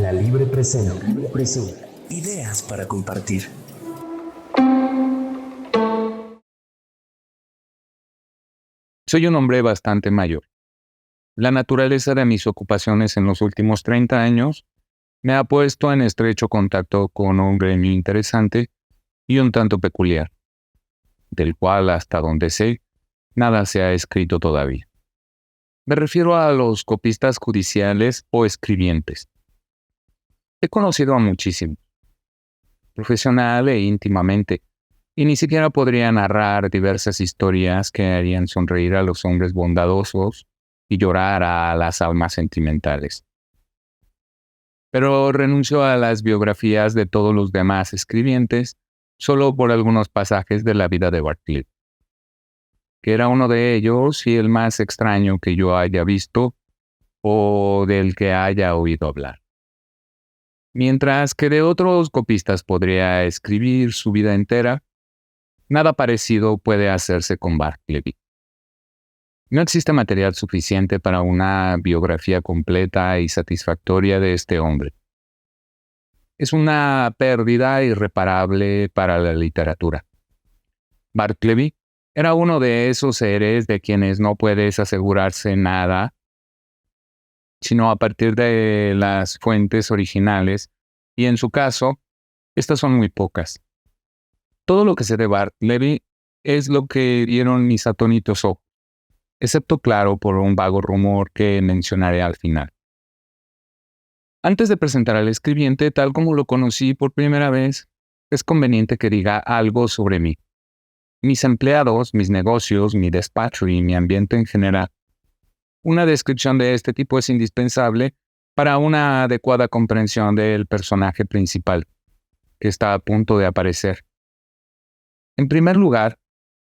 La Libre presenta. Ideas para compartir. Soy un hombre bastante mayor. La naturaleza de mis ocupaciones en los últimos 30 años me ha puesto en estrecho contacto con un gremio interesante y un tanto peculiar, del cual, hasta donde sé, nada se ha escrito todavía. Me refiero a los copistas judiciales o escribientes. He conocido a muchísimos, profesional e íntimamente, y ni siquiera podría narrar diversas historias que harían sonreír a los hombres bondadosos y llorar a las almas sentimentales. Pero renuncio a las biografías de todos los demás escribientes solo por algunos pasajes de la vida de Bartleby, que era uno de ellos y el más extraño que yo haya visto o del que haya oído hablar. Mientras que de otros copistas podría escribir su vida entera, nada parecido puede hacerse con Bartleby. No existe material suficiente para una biografía completa y satisfactoria de este hombre. Es una pérdida irreparable para la literatura. Bartleby era uno de esos seres de quienes no puedes asegurarse nada, sino a partir de las fuentes originales, y en su caso, estas son muy pocas. Todo lo que sé de Bartleby es lo que vieron mis atónitos ojos, excepto, claro, por un vago rumor que mencionaré al final. Antes de presentar al escribiente tal como lo conocí por primera vez, es conveniente que diga algo sobre mí, mis empleados, mis negocios, mi despacho y mi ambiente en general. Una descripción de este tipo es indispensable para una adecuada comprensión del personaje principal, que está a punto de aparecer. En primer lugar,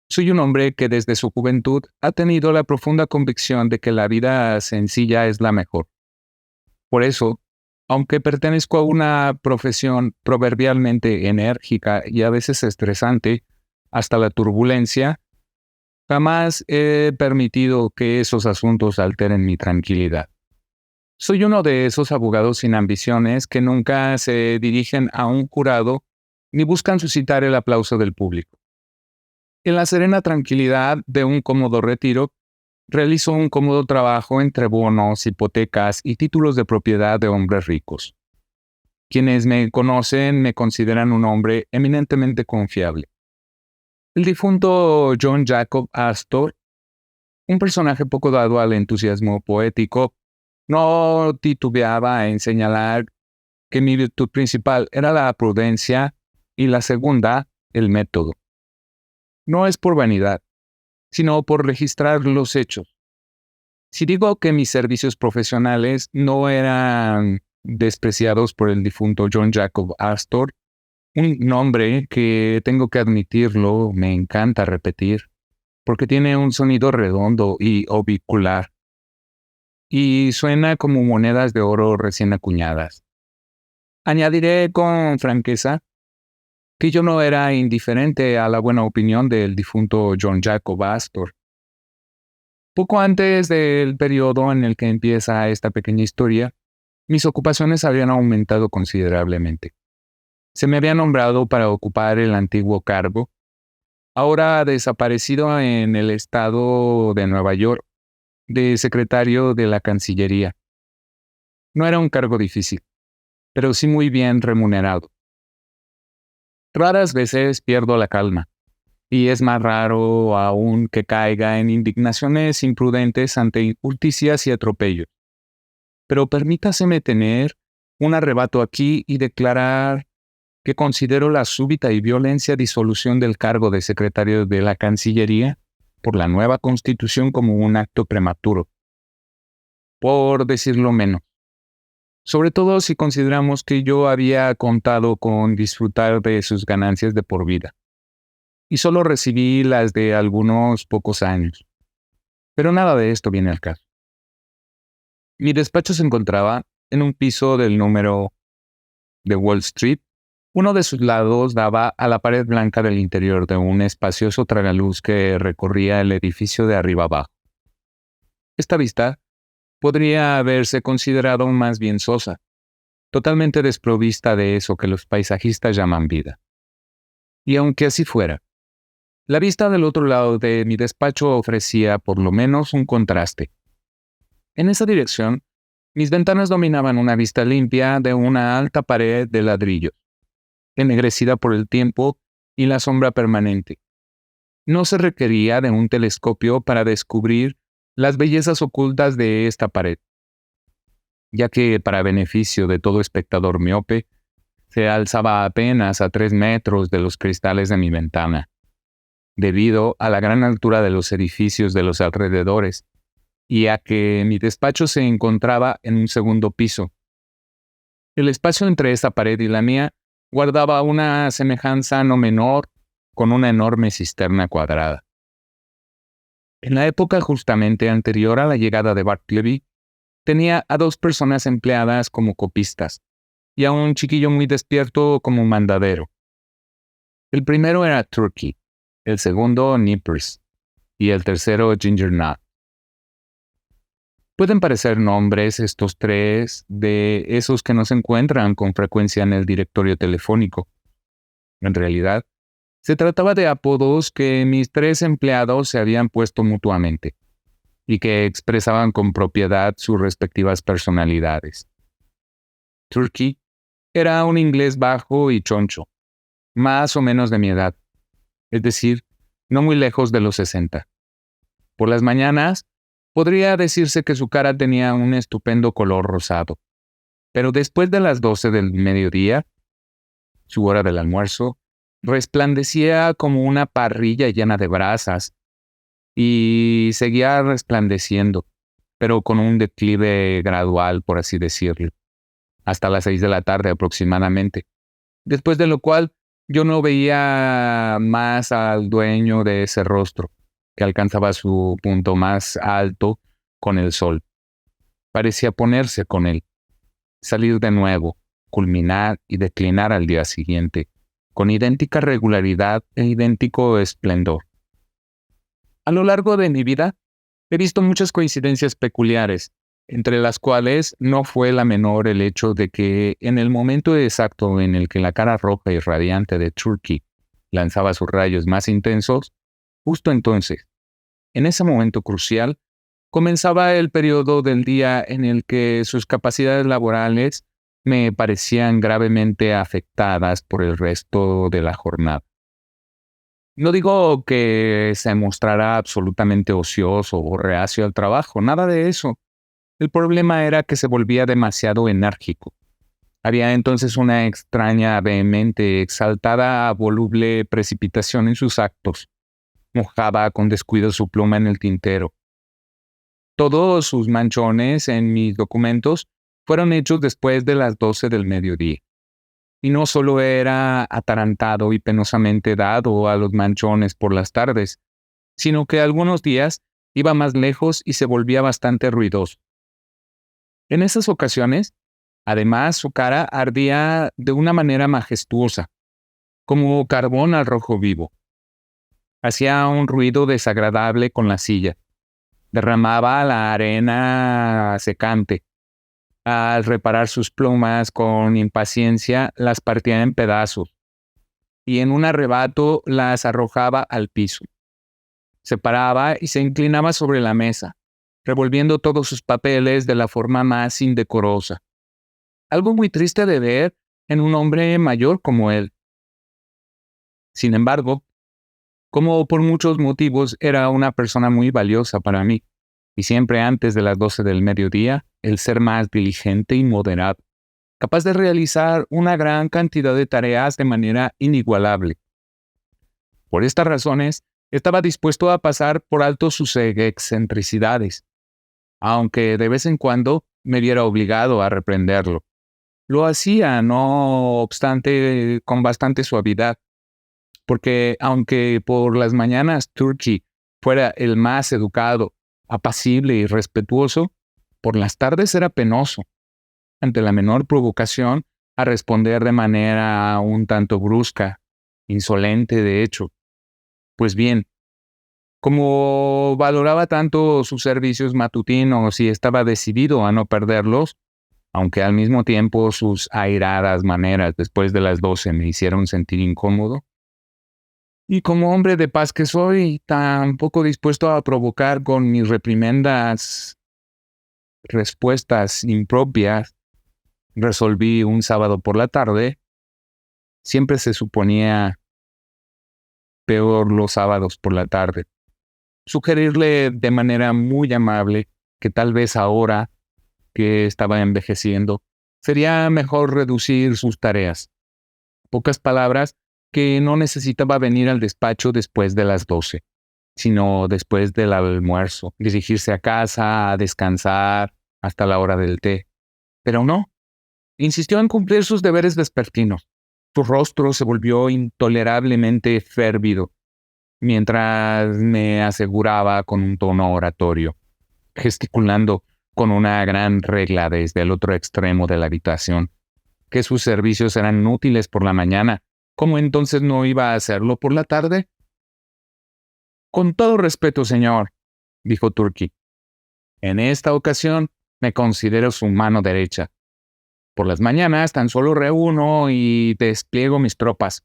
soy un hombre que desde su juventud ha tenido la profunda convicción de que la vida sencilla es la mejor. Por eso, aunque pertenezco a una profesión proverbialmente enérgica y a veces estresante, hasta la turbulencia, jamás he permitido que esos asuntos alteren mi tranquilidad. Soy uno de esos abogados sin ambiciones que nunca se dirigen a un jurado ni buscan suscitar el aplauso del público. En la serena tranquilidad de un cómodo retiro, realizo un cómodo trabajo entre bonos, hipotecas y títulos de propiedad de hombres ricos. Quienes me conocen me consideran un hombre eminentemente confiable. El difunto John Jacob Astor, un personaje poco dado al entusiasmo poético, no titubeaba en señalar que mi virtud principal era la prudencia y la segunda, el método. No es por vanidad, sino por registrar los hechos. Si digo que mis servicios profesionales no eran despreciados por el difunto John Jacob Astor, un nombre que tengo que admitirlo me encanta repetir, porque tiene un sonido redondo y orbicular, y suena como monedas de oro recién acuñadas. Añadiré con franqueza que yo no era indiferente a la buena opinión del difunto John Jacob Astor. Poco antes del periodo en el que empieza esta pequeña historia, mis ocupaciones habían aumentado considerablemente. Se me había nombrado para ocupar el antiguo cargo, ahora desaparecido en el estado de Nueva York, de secretario de la Cancillería. No era un cargo difícil, pero sí muy bien remunerado. Raras veces pierdo la calma, y es más raro aún que caiga en indignaciones imprudentes ante injusticias y atropellos. Pero permítaseme tener un arrebato aquí y declarar que considero la súbita y violenta disolución del cargo de secretario de la Cancillería por la nueva Constitución como un acto prematuro, por decirlo menos. Sobre todo si consideramos que yo había contado con disfrutar de sus ganancias de por vida, y solo recibí las de algunos pocos años. Pero nada de esto viene al caso. Mi despacho se encontraba en un piso del número de Wall Street. Uno de sus lados daba a la pared blanca del interior de un espacioso tragaluz que recorría el edificio de arriba abajo. Esta vista podría haberse considerado más bien sosa, totalmente desprovista de eso que los paisajistas llaman vida. Y aunque así fuera, la vista del otro lado de mi despacho ofrecía por lo menos un contraste. En esa dirección, mis ventanas dominaban una vista limpia de una alta pared de ladrillos, ennegrecida por el tiempo y la sombra permanente. No se requería de un telescopio para descubrir las bellezas ocultas de esta pared, ya que, para beneficio de todo espectador miope, se alzaba apenas a 3 metros de los cristales de mi ventana, debido a la gran altura de los edificios de los alrededores, y a que mi despacho se encontraba en un segundo piso. El espacio entre esta pared y la mía guardaba una semejanza no menor con una enorme cisterna cuadrada. En la época justamente anterior a la llegada de Bartleby, tenía a 2 personas empleadas como copistas y a un chiquillo muy despierto como mandadero. El primero era Turkey, el segundo Nippers y el tercero Ginger Nut. Pueden parecer nombres estos 3 de esos que no se encuentran con frecuencia en el directorio telefónico. En realidad, se trataba de apodos que mis 3 empleados se habían puesto mutuamente y que expresaban con propiedad sus respectivas personalidades. Turkey era un inglés bajo y choncho, más o menos de mi edad, es decir, no muy lejos de los 60. Por las mañanas, podría decirse que su cara tenía un estupendo color rosado, pero después de las 12 del mediodía, su hora del almuerzo, resplandecía como una parrilla llena de brasas y seguía resplandeciendo, pero con un declive gradual, por así decirlo, hasta las 6 de la tarde aproximadamente, después de lo cual yo no veía más al dueño de ese rostro, que alcanzaba su punto más alto con el sol. Parecía ponerse con él, salir de nuevo, culminar y declinar al día siguiente, con idéntica regularidad e idéntico esplendor. A lo largo de mi vida, he visto muchas coincidencias peculiares, entre las cuales no fue la menor el hecho de que en el momento exacto en el que la cara roja y radiante de Turkey lanzaba sus rayos más intensos, justo entonces, en ese momento crucial, comenzaba el periodo del día en el que sus capacidades laborales me parecían gravemente afectadas por el resto de la jornada. No digo que se mostrara absolutamente ocioso o reacio al trabajo, nada de eso. El problema era que se volvía demasiado enérgico. Había entonces una extraña, vehemente, exaltada, voluble precipitación en sus actos. Mojaba con descuido su pluma en el tintero. Todos sus manchones en mis documentos fueron hechos después de las 12 del mediodía. Y no solo era atarantado y penosamente dado a los manchones por las tardes, sino que algunos días iba más lejos y se volvía bastante ruidoso. En esas ocasiones, además, su cara ardía de una manera majestuosa, como carbón al rojo vivo. Hacía un ruido desagradable con la silla. Derramaba la arena secante. Al reparar sus plumas con impaciencia, las partía en pedazos y en un arrebato las arrojaba al piso. Se paraba y se inclinaba sobre la mesa, revolviendo todos sus papeles de la forma más indecorosa. Algo muy triste de ver en un hombre mayor como él. Sin embargo, como por muchos motivos era una persona muy valiosa para mí, y siempre antes de las 12 del mediodía, el ser más diligente y moderado, capaz de realizar una gran cantidad de tareas de manera inigualable. Por estas razones, estaba dispuesto a pasar por alto sus excentricidades, aunque de vez en cuando me viera obligado a reprenderlo. Lo hacía, no obstante, con bastante suavidad, porque aunque por las mañanas Turkey fuera el más educado, apacible y respetuoso, por las tardes era penoso, ante la menor provocación, a responder de manera un tanto brusca, insolente de hecho. Pues bien, como valoraba tanto sus servicios matutinos y estaba decidido a no perderlos, aunque al mismo tiempo sus airadas maneras después de las 12 me hicieron sentir incómodo. Y como hombre de paz que soy, tan poco dispuesto a provocar con mis reprimendas respuestas impropias, resolví un sábado por la tarde. Siempre se suponía peor los sábados por la tarde. Sugerirle de manera muy amable que tal vez ahora que estaba envejeciendo, sería mejor reducir sus tareas. Pocas palabras, que no necesitaba venir al despacho después de las 12, sino después del almuerzo, dirigirse a casa, a descansar hasta la hora del té. Pero no, insistió en cumplir sus deberes vespertinos. Su rostro se volvió intolerablemente férvido, mientras me aseguraba con un tono oratorio, gesticulando con una gran regla desde el otro extremo de la habitación, que sus servicios eran útiles por la mañana. ¿Cómo entonces no iba a hacerlo por la tarde? Con todo respeto, señor, dijo Turkey. En esta ocasión me considero su mano derecha. Por las mañanas tan solo reúno y despliego mis tropas,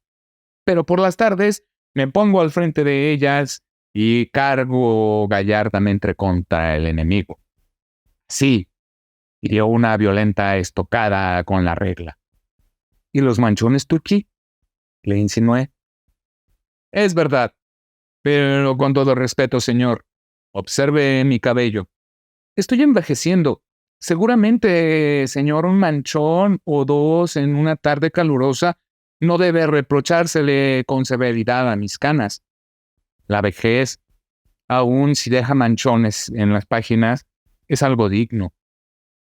pero por las tardes me pongo al frente de ellas y cargo gallardamente contra el enemigo. Sí, y dio una violenta estocada con la regla. ¿Y los manchones, Turkey?, le insinué. Es verdad, pero con todo respeto, señor, observe mi cabello. Estoy envejeciendo. Seguramente, señor, un manchón o dos en una tarde calurosa no debe reprochársele con severidad a mis canas. La vejez, aun si deja manchones en las páginas, es algo digno.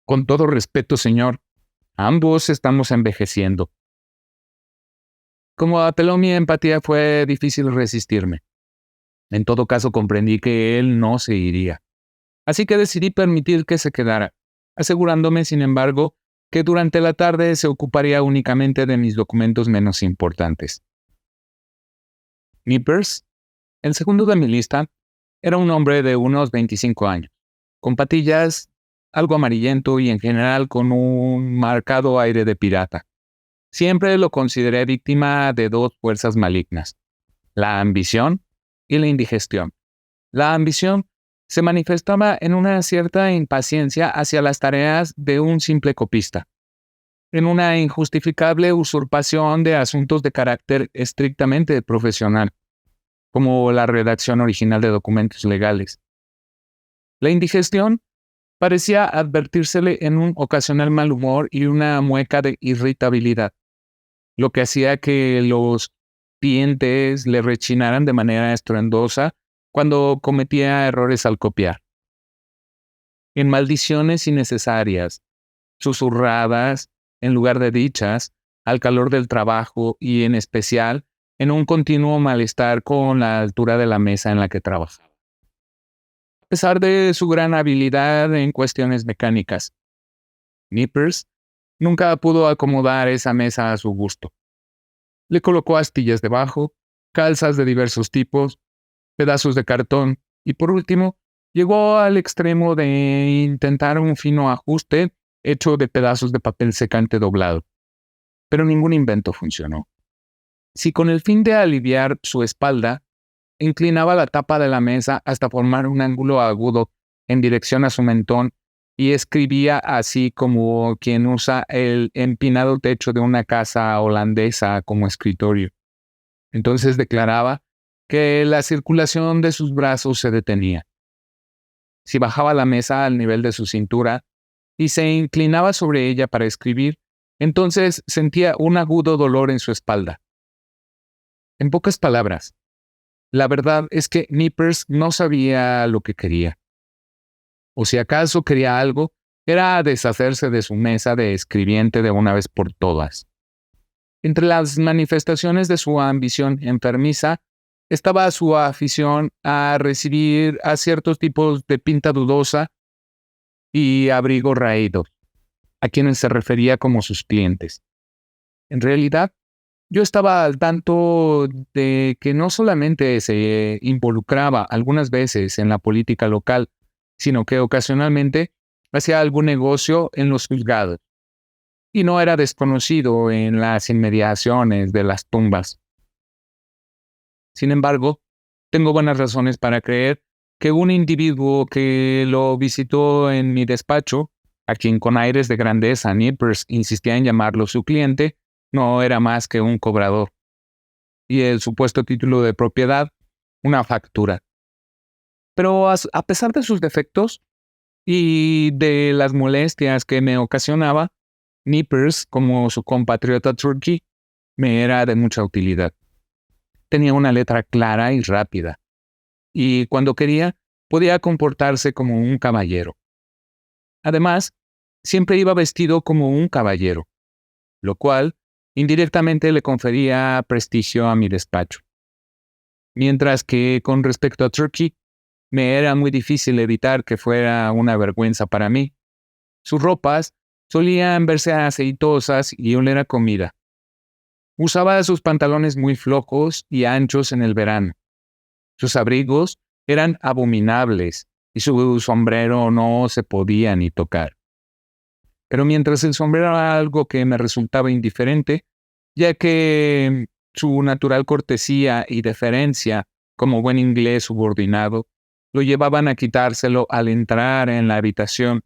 Con todo respeto, señor, ambos estamos envejeciendo. Como apeló mi empatía, fue difícil resistirme. En todo caso, comprendí que él no se iría. Así que decidí permitir que se quedara, asegurándome, sin embargo, que durante la tarde se ocuparía únicamente de mis documentos menos importantes. Nippers, el segundo de mi lista, era un hombre de unos 25 años, con patillas, algo amarillento y en general con un marcado aire de pirata. Siempre lo consideré víctima de dos fuerzas malignas, la ambición y la indigestión. La ambición se manifestaba en una cierta impaciencia hacia las tareas de un simple copista, en una injustificable usurpación de asuntos de carácter estrictamente profesional, como la redacción original de documentos legales. La indigestión parecía advertírsele en un ocasional mal humor y una mueca de irritabilidad, lo que hacía que los dientes le rechinaran de manera estruendosa cuando cometía errores al copiar. En maldiciones innecesarias, susurradas en lugar de dichas, al calor del trabajo y en especial en un continuo malestar con la altura de la mesa en la que trabajaba. A pesar de su gran habilidad en cuestiones mecánicas, Nippers nunca pudo acomodar esa mesa a su gusto. Le colocó astillas debajo, calzas de diversos tipos, pedazos de cartón y, por último, llegó al extremo de intentar un fino ajuste hecho de pedazos de papel secante doblado. Pero ningún invento funcionó. Si con el fin de aliviar su espalda, inclinaba la tapa de la mesa hasta formar un ángulo agudo en dirección a su mentón y escribía así como quien usa el empinado techo de una casa holandesa como escritorio. Entonces declaraba que la circulación de sus brazos se detenía. Si bajaba la mesa al nivel de su cintura y se inclinaba sobre ella para escribir, entonces sentía un agudo dolor en su espalda. En pocas palabras, la verdad es que Nippers no sabía lo que quería. O si acaso quería algo, era deshacerse de su mesa de escribiente de una vez por todas. Entre las manifestaciones de su ambición enfermiza estaba su afición a recibir a ciertos tipos de pinta dudosa y abrigo raídos, a quienes se refería como sus clientes. En realidad, yo estaba al tanto de que no solamente se involucraba algunas veces en la política local, sino que ocasionalmente hacía algún negocio en los juzgados, y no era desconocido en las inmediaciones de las tumbas. Sin embargo, tengo buenas razones para creer que un individuo que lo visitó en mi despacho, a quien con aires de grandeza Nippers insistía en llamarlo su cliente, no era más que un cobrador, y el supuesto título de propiedad, una factura. Pero a pesar de sus defectos y de las molestias que me ocasionaba, Nippers, como su compatriota Turkey, me era de mucha utilidad. Tenía una letra clara y rápida, y cuando quería, podía comportarse como un caballero. Además, siempre iba vestido como un caballero, lo cual indirectamente le confería prestigio a mi despacho. Mientras que con respecto a Turkey, me era muy difícil evitar que fuera una vergüenza para mí. Sus ropas solían verse aceitosas y oler a comida. Usaba sus pantalones muy flojos y anchos en el verano. Sus abrigos eran abominables y su sombrero no se podía ni tocar. Pero mientras el sombrero era algo que me resultaba indiferente, ya que su natural cortesía y deferencia, como buen inglés subordinado, lo llevaban a quitárselo al entrar en la habitación.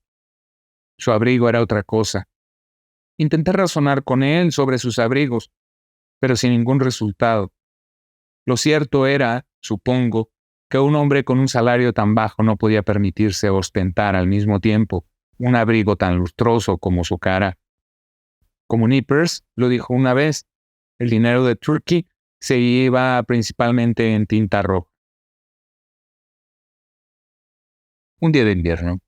Su abrigo era otra cosa. Intenté razonar con él sobre sus abrigos, pero sin ningún resultado. Lo cierto era, supongo, que un hombre con un salario tan bajo no podía permitirse ostentar al mismo tiempo un abrigo tan lustroso como su cara. Como Nippers lo dijo una vez, el dinero de Turkey se iba principalmente en tinta roja. Un día de invierno,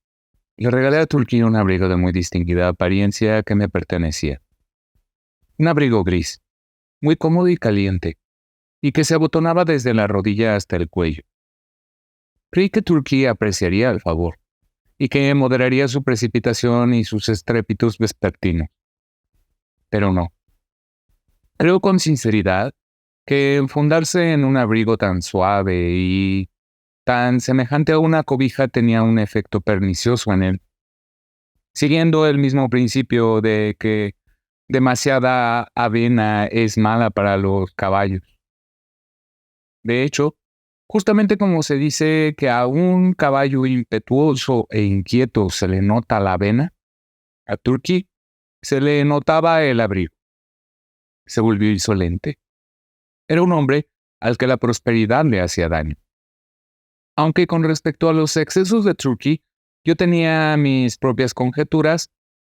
le regalé a Turkey un abrigo de muy distinguida apariencia que me pertenecía. Un abrigo gris, muy cómodo y caliente, y que se abotonaba desde la rodilla hasta el cuello. Creí que Turkey apreciaría el favor, y que moderaría su precipitación y sus estrépitos vespertinos. Pero no. Creo con sinceridad que enfundarse en un abrigo tan suave y tan semejante a una cobija tenía un efecto pernicioso en él, siguiendo el mismo principio de que demasiada avena es mala para los caballos. De hecho, justamente como se dice que a un caballo impetuoso e inquieto se le nota la avena, a Turkey se le notaba el abrigo. Se volvió insolente. Era un hombre al que la prosperidad le hacía daño. Aunque con respecto a los excesos de Turkey, yo tenía mis propias conjeturas,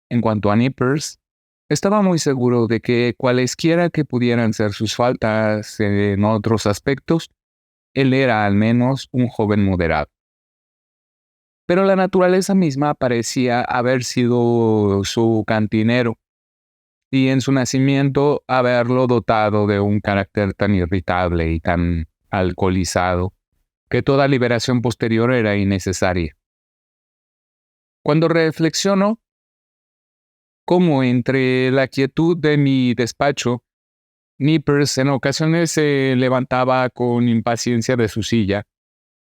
en cuanto a Nippers, estaba muy seguro de que cualesquiera que pudieran ser sus faltas en otros aspectos, él era al menos un joven moderado. Pero la naturaleza misma parecía haber sido su cantinero, y en su nacimiento haberlo dotado de un carácter tan irritable y tan alcoholizado, que toda liberación posterior era innecesaria. Cuando reflexiono cómo entre la quietud de mi despacho, Nippers en ocasiones se levantaba con impaciencia de su silla,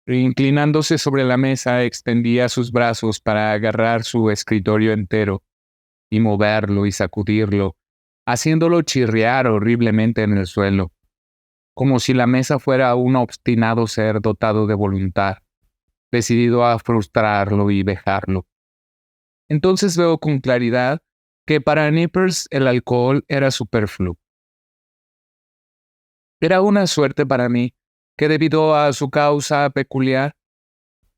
e inclinándose sobre la mesa extendía sus brazos para agarrar su escritorio entero y moverlo y sacudirlo, haciéndolo chirriar horriblemente en el suelo, como si la mesa fuera un obstinado ser dotado de voluntad, decidido a frustrarlo y vejarlo. Entonces veo con claridad que para Nippers el alcohol era superfluo. Era una suerte para mí que debido a su causa peculiar,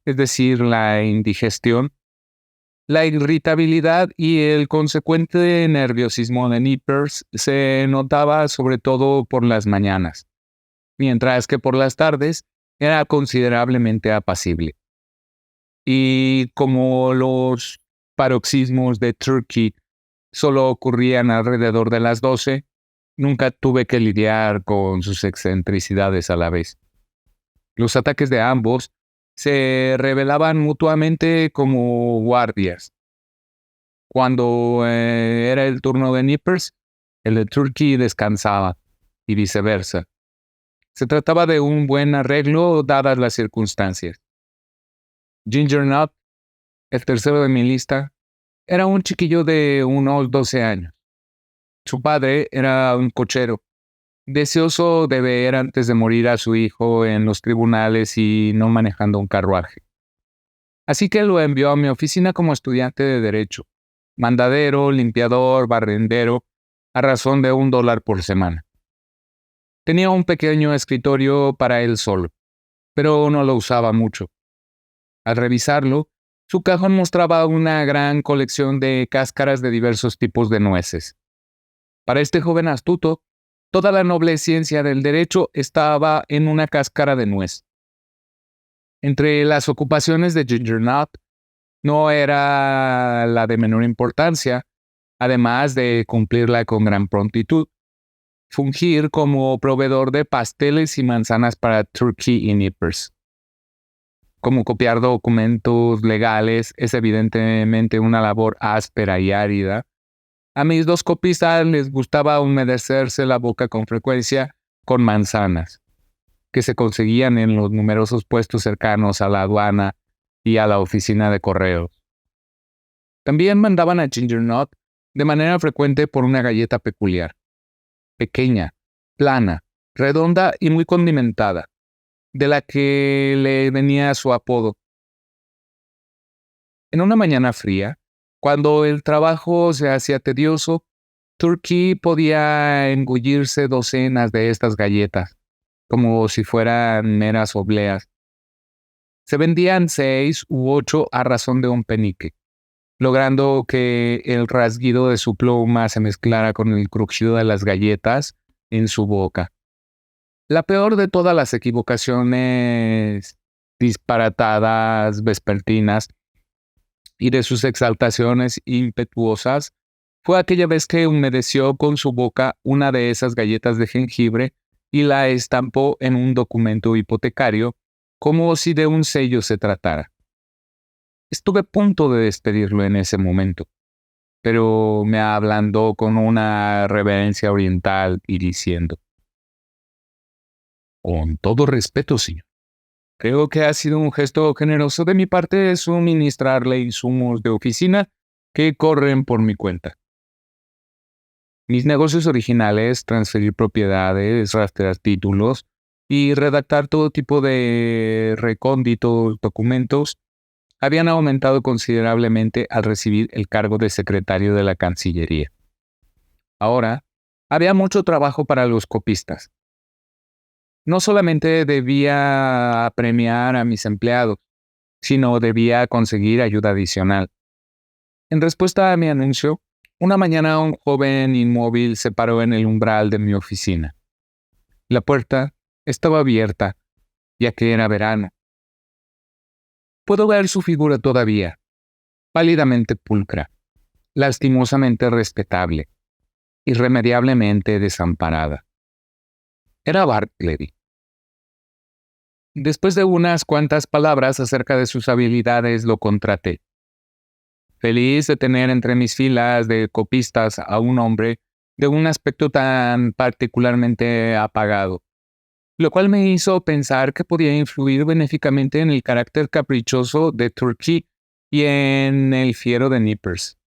es decir, la indigestión, la irritabilidad y el consecuente nerviosismo de Nippers se notaba sobre todo por las mañanas, mientras que por las tardes era considerablemente apacible. Y como los paroxismos de Turkey solo ocurrían alrededor de las 12, nunca tuve que lidiar con sus excentricidades a la vez. Los ataques de ambos se revelaban mutuamente como guardias. Cuando era el turno de Nippers, el de Turkey descansaba, y viceversa. Se trataba de un buen arreglo dadas las circunstancias. Ginger Nut, el tercero de mi lista, era un chiquillo de unos 12 años. Su padre era un cochero, deseoso de ver antes de morir a su hijo en los tribunales y no manejando un carruaje. Así que lo envió a mi oficina como estudiante de Derecho, mandadero, limpiador, barrendero, a razón de $1 por semana. Tenía un pequeño escritorio para él solo, pero no lo usaba mucho. Al revisarlo, su cajón mostraba una gran colección de cáscaras de diversos tipos de nueces. Para este joven astuto, toda la noble ciencia del derecho estaba en una cáscara de nuez. Entre las ocupaciones de Ginger Nut, no era la de menor importancia, además de cumplirla con gran prontitud, fungir como proveedor de pasteles y manzanas para Turkey y Nippers. Como copiar documentos legales es evidentemente una labor áspera y árida, a mis dos copistas les gustaba humedecerse la boca con frecuencia con manzanas, que se conseguían en los numerosos puestos cercanos a la aduana y a la oficina de correos. También mandaban a Ginger Nut de manera frecuente por una galleta peculiar, pequeña, plana, redonda y muy condimentada, de la que le venía su apodo. En una mañana fría, cuando el trabajo se hacía tedioso, Turkey podía engullirse docenas de estas galletas, como si fueran meras obleas. Se vendían 6 u 8 a razón de un penique, logrando que el rasguido de su pluma se mezclara con el crujido de las galletas en su boca. La peor de todas las equivocaciones disparatadas vespertinas y de sus exaltaciones impetuosas fue aquella vez que humedeció con su boca una de esas galletas de jengibre y la estampó en un documento hipotecario como si de un sello se tratara. Estuve a punto de despedirlo en ese momento, pero me ablandó con una reverencia oriental y diciendo: «Con todo respeto, señor. Creo que ha sido un gesto generoso de mi parte suministrarle insumos de oficina que corren por mi cuenta. Mis negocios originales, transferir propiedades, rastrear títulos y redactar todo tipo de recónditos documentos, habían aumentado considerablemente al recibir el cargo de secretario de la Cancillería. Ahora, había mucho trabajo para los copistas. No solamente debía premiar a mis empleados, sino debía conseguir ayuda adicional. En respuesta a mi anuncio, una mañana un joven inmóvil se paró en el umbral de mi oficina. La puerta estaba abierta, ya que era verano. Puedo ver su figura todavía, pálidamente pulcra, lastimosamente respetable, irremediablemente desamparada. Era Bartleby. Después de unas cuantas palabras acerca de sus habilidades, lo contraté. Feliz de tener entre mis filas de copistas a un hombre de un aspecto tan particularmente apagado, lo cual me hizo pensar que podía influir benéficamente en el carácter caprichoso de Turkey y en el fiero de Nippers.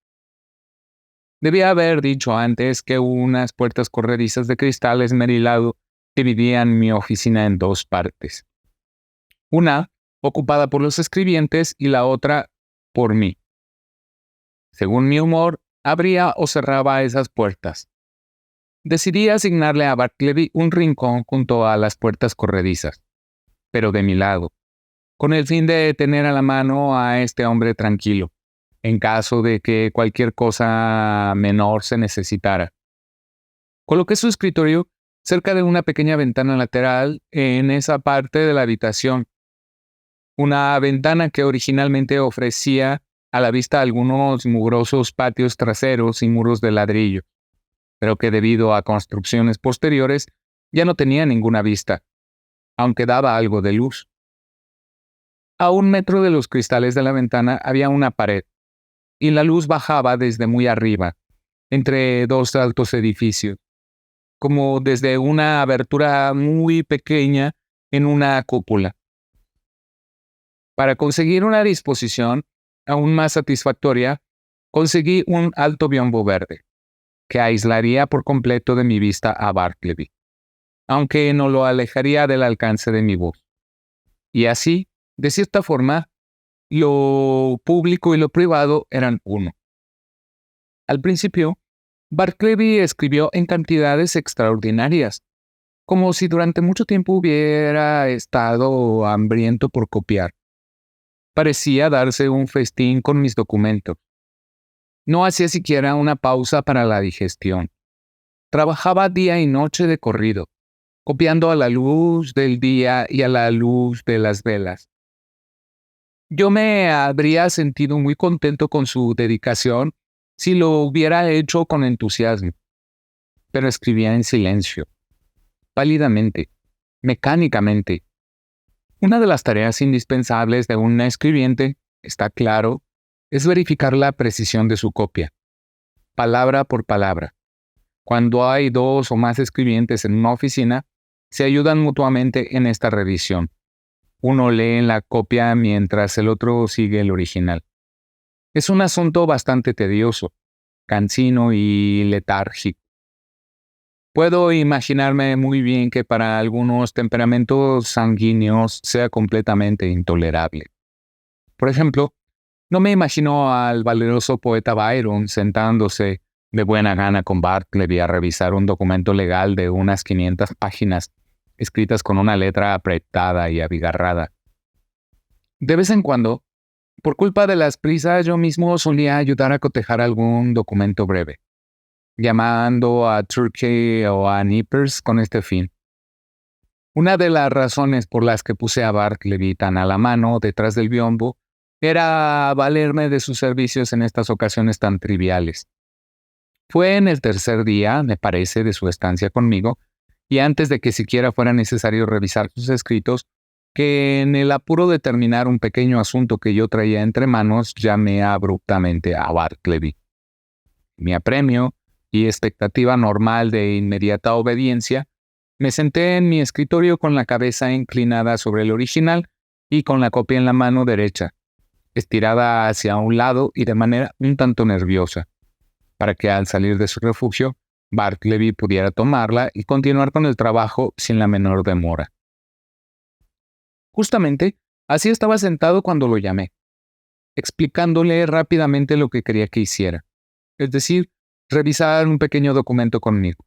Debía haber dicho antes que unas puertas corredizas de cristal esmerilado dividían mi oficina en 2 partes. Una ocupada por los escribientes y la otra por mí. Según mi humor, abría o cerraba esas puertas. Decidí asignarle a Bartleby un rincón junto a las puertas corredizas, pero de mi lado, con el fin de tener a la mano a este hombre tranquilo, en caso de que cualquier cosa menor se necesitara. Coloqué su escritorio cerca de una pequeña ventana lateral en esa parte de la habitación, una ventana que originalmente ofrecía a la vista algunos mugrosos patios traseros y muros de ladrillo, pero que debido a construcciones posteriores ya no tenía ninguna vista, aunque daba algo de luz. A 1 metro de los cristales de la ventana había una pared, y la luz bajaba desde muy arriba, entre 2 altos edificios, como desde una abertura muy pequeña en una cúpula. Para conseguir una disposición aún más satisfactoria, conseguí un alto biombo verde. que aislaría por completo de mi vista a Bartleby, aunque no lo alejaría del alcance de mi voz. Y así, de cierta forma, lo público y lo privado eran uno. Al principio, Bartleby escribió en cantidades extraordinarias, como si durante mucho tiempo hubiera estado hambriento por copiar. Parecía darse un festín con mis documentos. No hacía siquiera una pausa para la digestión. Trabajaba día y noche de corrido, copiando a la luz del día y a la luz de las velas. Yo me habría sentido muy contento con su dedicación si lo hubiera hecho con entusiasmo, pero escribía en silencio, pálidamente, mecánicamente. Una de las tareas indispensables de un escribiente, está claro, es verificar la precisión de su copia, palabra por palabra. Cuando hay dos o más escribientes en una oficina, se ayudan mutuamente en esta revisión. Uno lee la copia mientras el otro sigue el original. Es un asunto bastante tedioso, cansino y letárgico. Puedo imaginarme muy bien que para algunos temperamentos sanguíneos sea completamente intolerable. Por ejemplo, no me imagino al valeroso poeta Byron sentándose de buena gana con Bartleby a revisar un documento legal de unas 500 páginas, escritas con una letra apretada y abigarrada. De vez en cuando, por culpa de las prisas, yo mismo solía ayudar a cotejar algún documento breve, llamando a Turkey o a Nippers con este fin. Una de las razones por las que puse a Bartleby tan a la mano detrás del biombo era valerme de sus servicios en estas ocasiones tan triviales. Fue en el tercer día, me parece, de su estancia conmigo, y antes de que siquiera fuera necesario revisar sus escritos, que en el apuro de terminar un pequeño asunto que yo traía entre manos, llamé abruptamente a Bartleby. Mi apremio y expectativa normal de inmediata obediencia, me senté en mi escritorio con la cabeza inclinada sobre el original y con la copia en la mano derecha, estirada hacia un lado y de manera un tanto nerviosa, para que al salir de su refugio, Bartleby pudiera tomarla y continuar con el trabajo sin la menor demora. Justamente, así estaba sentado cuando lo llamé, explicándole rápidamente lo que quería que hiciera, es decir, revisar un pequeño documento conmigo.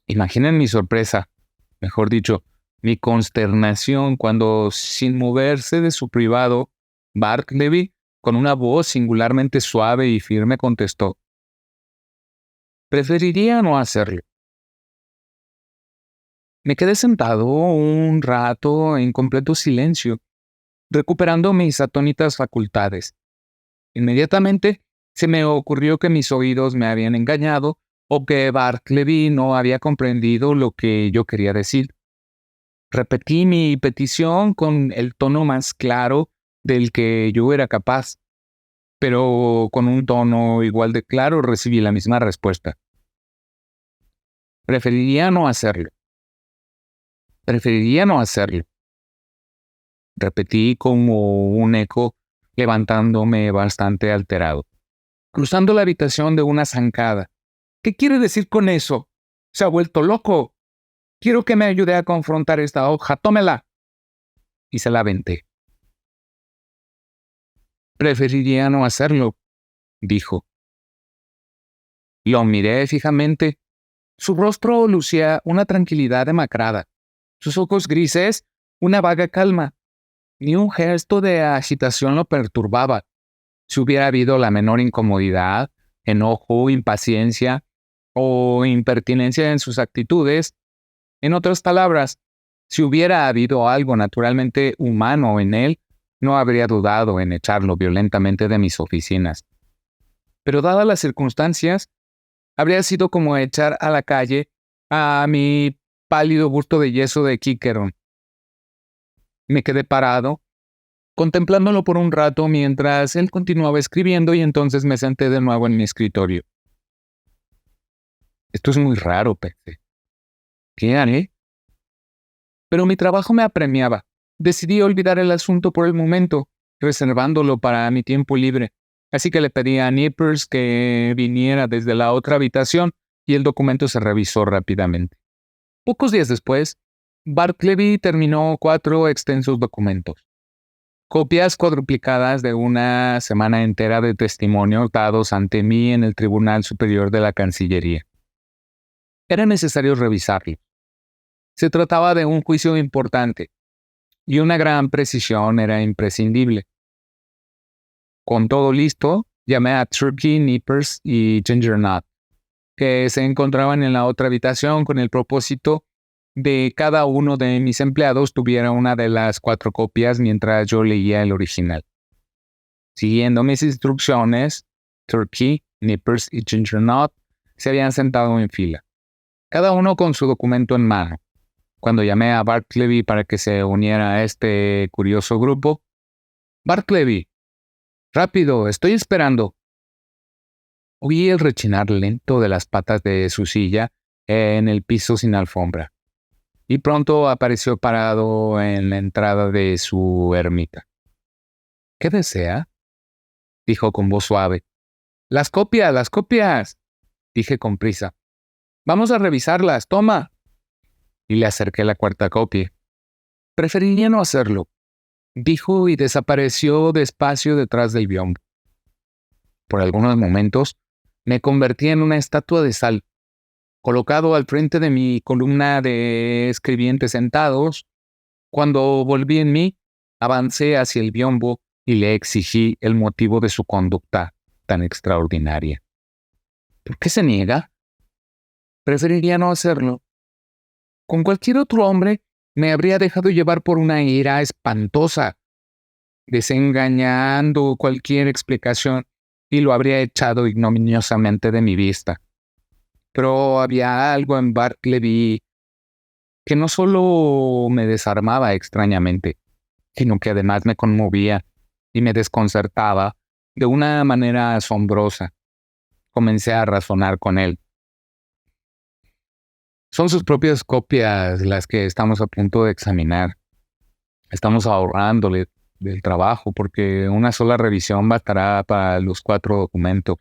Imaginen mi sorpresa, mejor dicho, mi consternación cuando, sin moverse de su privado, Bartleby, con una voz singularmente suave y firme, contestó: «Preferiría no hacerlo». Me quedé sentado un rato en completo silencio, recuperando mis atónitas facultades. Inmediatamente se me ocurrió que mis oídos me habían engañado o que Bartleby no había comprendido lo que yo quería decir. Repetí mi petición con el tono más claro del que yo era capaz, pero con un tono igual de claro recibí la misma respuesta. Preferiría no hacerlo. Preferiría no hacerlo. Repetí como un eco, levantándome bastante alterado, cruzando la habitación de una zancada. ¿Qué quiere decir con eso? ¿Se ha vuelto loco? Quiero que me ayude a confrontar esta hoja. ¡Tómela! Y se la aventé. Preferiría no hacerlo, dijo. Lo miré fijamente. Su rostro lucía una tranquilidad demacrada. Sus ojos grises, una vaga calma. Ni un gesto de agitación lo perturbaba. Si hubiera habido la menor incomodidad, enojo, impaciencia o impertinencia en sus actitudes, en otras palabras, si hubiera habido algo naturalmente humano en él, no habría dudado en echarlo violentamente de mis oficinas. Pero dadas las circunstancias, habría sido como echar a la calle a mi pálido busto de yeso de Kikeron. Me quedé parado, contemplándolo por un rato mientras él continuaba escribiendo, y entonces me senté de nuevo en mi escritorio. Esto es muy raro, pensé. ¿Qué haré? Pero mi trabajo me apremiaba. Decidí olvidar el asunto por el momento, reservándolo para mi tiempo libre. Así que le pedí a Nippers que viniera desde la otra habitación y el documento se revisó rápidamente. Pocos días después, Bartleby terminó 4 extensos documentos. Copias cuadruplicadas de una semana entera de testimonios dados ante mí en el Tribunal Superior de la Cancillería. Era necesario revisarlo. Se trataba de un juicio importante y una gran precisión era imprescindible. Con todo listo, llamé a Turkey, Nippers y Ginger Nut, que se encontraban en la otra habitación con el propósito de cada uno de mis empleados tuviera una de las 4 copias mientras yo leía el original. Siguiendo mis instrucciones, Turkey, Nippers y Ginger Nut se habían sentado en fila, cada uno con su documento en mano. Cuando llamé a Bartleby para que se uniera a este curioso grupo, «Bartleby, rápido, estoy esperando». Oí el rechinar lento de las patas de su silla en el piso sin alfombra, y pronto apareció parado en la entrada de su ermita. «¿Qué desea?», dijo con voz suave. «Las copias», dije con prisa. «Vamos a revisarlas, toma». Y le acerqué la 4ª copia. «Preferiría no hacerlo», dijo y desapareció despacio detrás del biombo. Por algunos momentos me convertí en una estatua de sal, colocado al frente de mi columna de escribientes sentados. Cuando volví en mí, avancé hacia el biombo y le exigí el motivo de su conducta tan extraordinaria. ¿Por qué se niega? Preferiría no hacerlo. Con cualquier otro hombre me habría dejado llevar por una ira espantosa, desengañando cualquier explicación, y lo habría echado ignominiosamente de mi vista. Pero había algo en Bartleby que no solo me desarmaba extrañamente, sino que además me conmovía y me desconcertaba de una manera asombrosa. Comencé a razonar con él. Son sus propias copias las que estamos a punto de examinar. Estamos ahorrándole del trabajo porque una sola revisión bastará para los 4 documentos.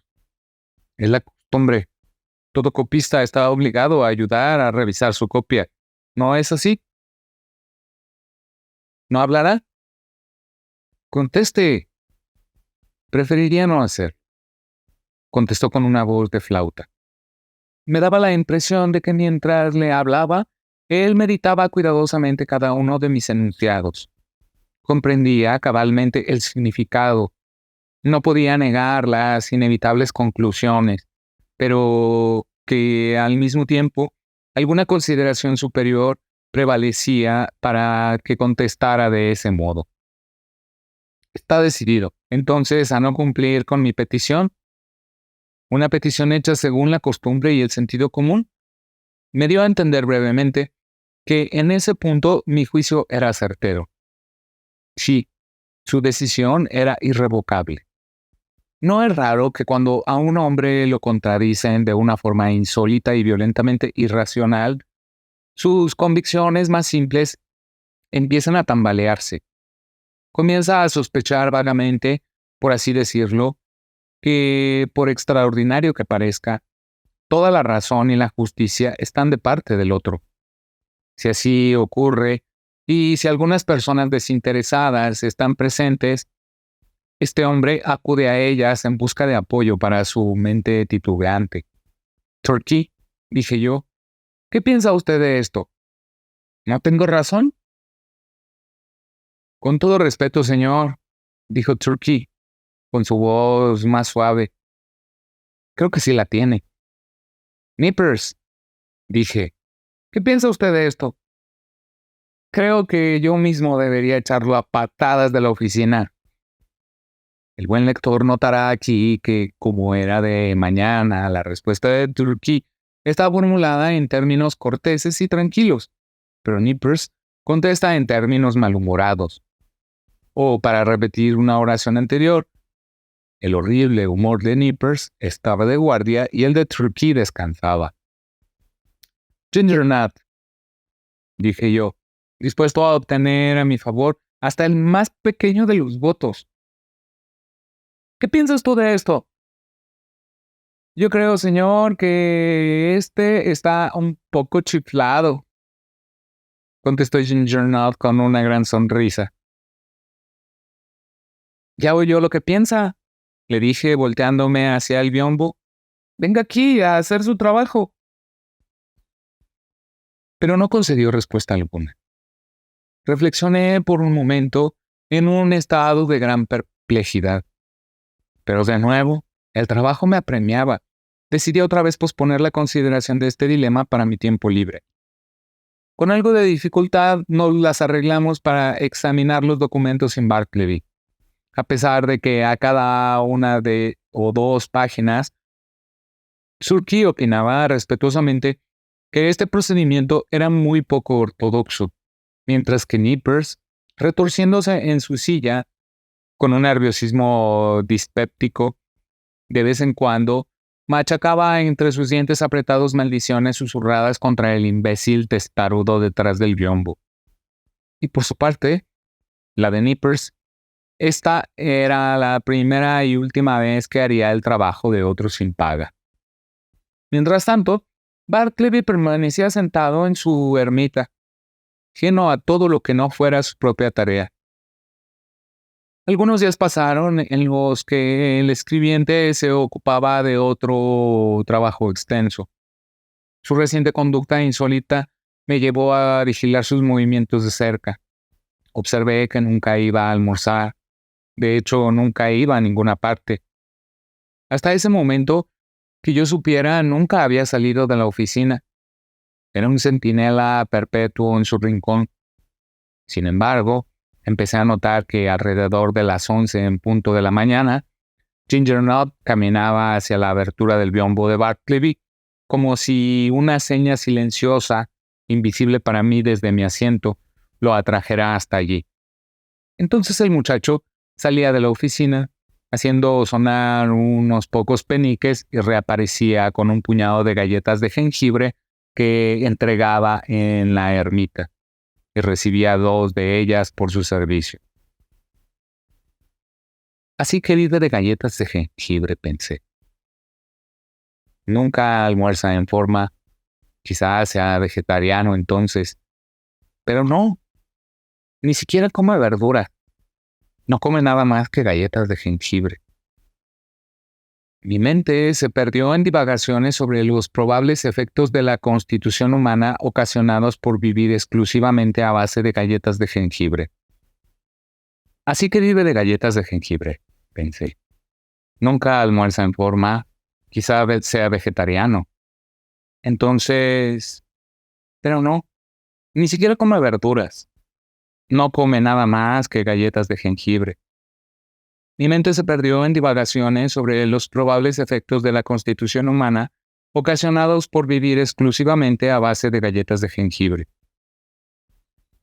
Es la costumbre. Todo copista está obligado a ayudar a revisar su copia. ¿No es así? ¿No hablará? Conteste. Preferiría no hacer. Contestó con una voz de flauta. Me daba la impresión de que mientras le hablaba, él meditaba cuidadosamente cada uno de mis enunciados. Comprendía cabalmente el significado. No podía negar las inevitables conclusiones, pero que al mismo tiempo alguna consideración superior prevalecía para que contestara de ese modo. Está decidido, entonces, a no cumplir con mi petición. Una petición hecha según la costumbre y el sentido común. Me dio a entender brevemente que en ese punto mi juicio era certero. Sí, su decisión era irrevocable. No es raro que cuando a un hombre lo contradicen de una forma insólita y violentamente irracional, sus convicciones más simples empiezan a tambalearse. Comienza a sospechar vagamente, por así decirlo, que, por extraordinario que parezca, toda la razón y la justicia están de parte del otro. Si así ocurre, y si algunas personas desinteresadas están presentes, este hombre acude a ellas en busca de apoyo para su mente titubeante. «Turkey», dije yo, «¿qué piensa usted de esto? ¿No tengo razón?» «Con todo respeto, señor», dijo Turkey, con su voz más suave, «creo que sí la tiene». «Nippers», dije, «¿qué piensa usted de esto?» «Creo que yo mismo debería echarlo a patadas de la oficina». El buen lector notará aquí que, como era de mañana, la respuesta de Turkey está formulada en términos corteses y tranquilos, pero Nippers contesta en términos malhumorados. O, para repetir una oración anterior, el horrible humor de Nippers estaba de guardia y el de Turkey descansaba. «Ginger Nut», dije yo, dispuesto a obtener a mi favor hasta el más pequeño de los votos. ¿Qué piensas tú de esto? Yo creo, señor, que está un poco chiflado, contestó Ginger Nut con una gran sonrisa. ¿Ya oyó lo que piensa? Le dije volteándome hacia el biombo. Venga aquí a hacer su trabajo. Pero no concedió respuesta alguna. Reflexioné por un momento en un estado de gran perplejidad. Pero de nuevo, el trabajo me apremiaba. Decidí otra vez posponer la consideración de este dilema para mi tiempo libre. Con algo de dificultad nos las arreglamos para examinar los documentos en Bartleby. A pesar de que a cada una de o dos páginas, Surkey opinaba respetuosamente que este procedimiento era muy poco ortodoxo, mientras que Nippers, retorciéndose en su silla con un nerviosismo dispéptico, de vez en cuando machacaba entre sus dientes apretados maldiciones susurradas contra el imbécil testarudo detrás del biombo. Y por su parte, la de Nippers, esta era la primera y última vez que haría el trabajo de otro sin paga. Mientras tanto, Bartleby permanecía sentado en su ermita, ajeno a todo lo que no fuera su propia tarea. Algunos días pasaron en los que el escribiente se ocupaba de otro trabajo extenso. Su reciente conducta insólita me llevó a vigilar sus movimientos de cerca. Observé que nunca iba a almorzar. De hecho, nunca iba a ninguna parte. Hasta ese momento, que yo supiera, nunca había salido de la oficina. Era un centinela perpetuo en su rincón. Sin embargo, empecé a notar que alrededor de las 11 en punto de la mañana, Ginger Nut caminaba hacia la abertura del biombo de Bartleby, como si una seña silenciosa, invisible para mí desde mi asiento, lo atrajera hasta allí. Entonces el muchacho salía de la oficina, haciendo sonar unos pocos peniques, y reaparecía con un puñado de galletas de jengibre que entregaba en la ermita, y recibía 2 de ellas por su servicio. Así que vive de galletas de jengibre, pensé. Nunca almuerza en forma, quizás sea vegetariano entonces, pero no, ni siquiera come verdura. No come nada más que galletas de jengibre. Mi mente se perdió en divagaciones sobre los probables efectos de la constitución humana ocasionados por vivir exclusivamente a base de galletas de jengibre. Así que vive de galletas de jengibre, pensé. Nunca almuerza en forma, quizá sea vegetariano. Entonces, pero no, ni siquiera come verduras. No come nada más que galletas de jengibre. Mi mente se perdió en divagaciones sobre los probables efectos de la constitución humana ocasionados por vivir exclusivamente a base de galletas de jengibre.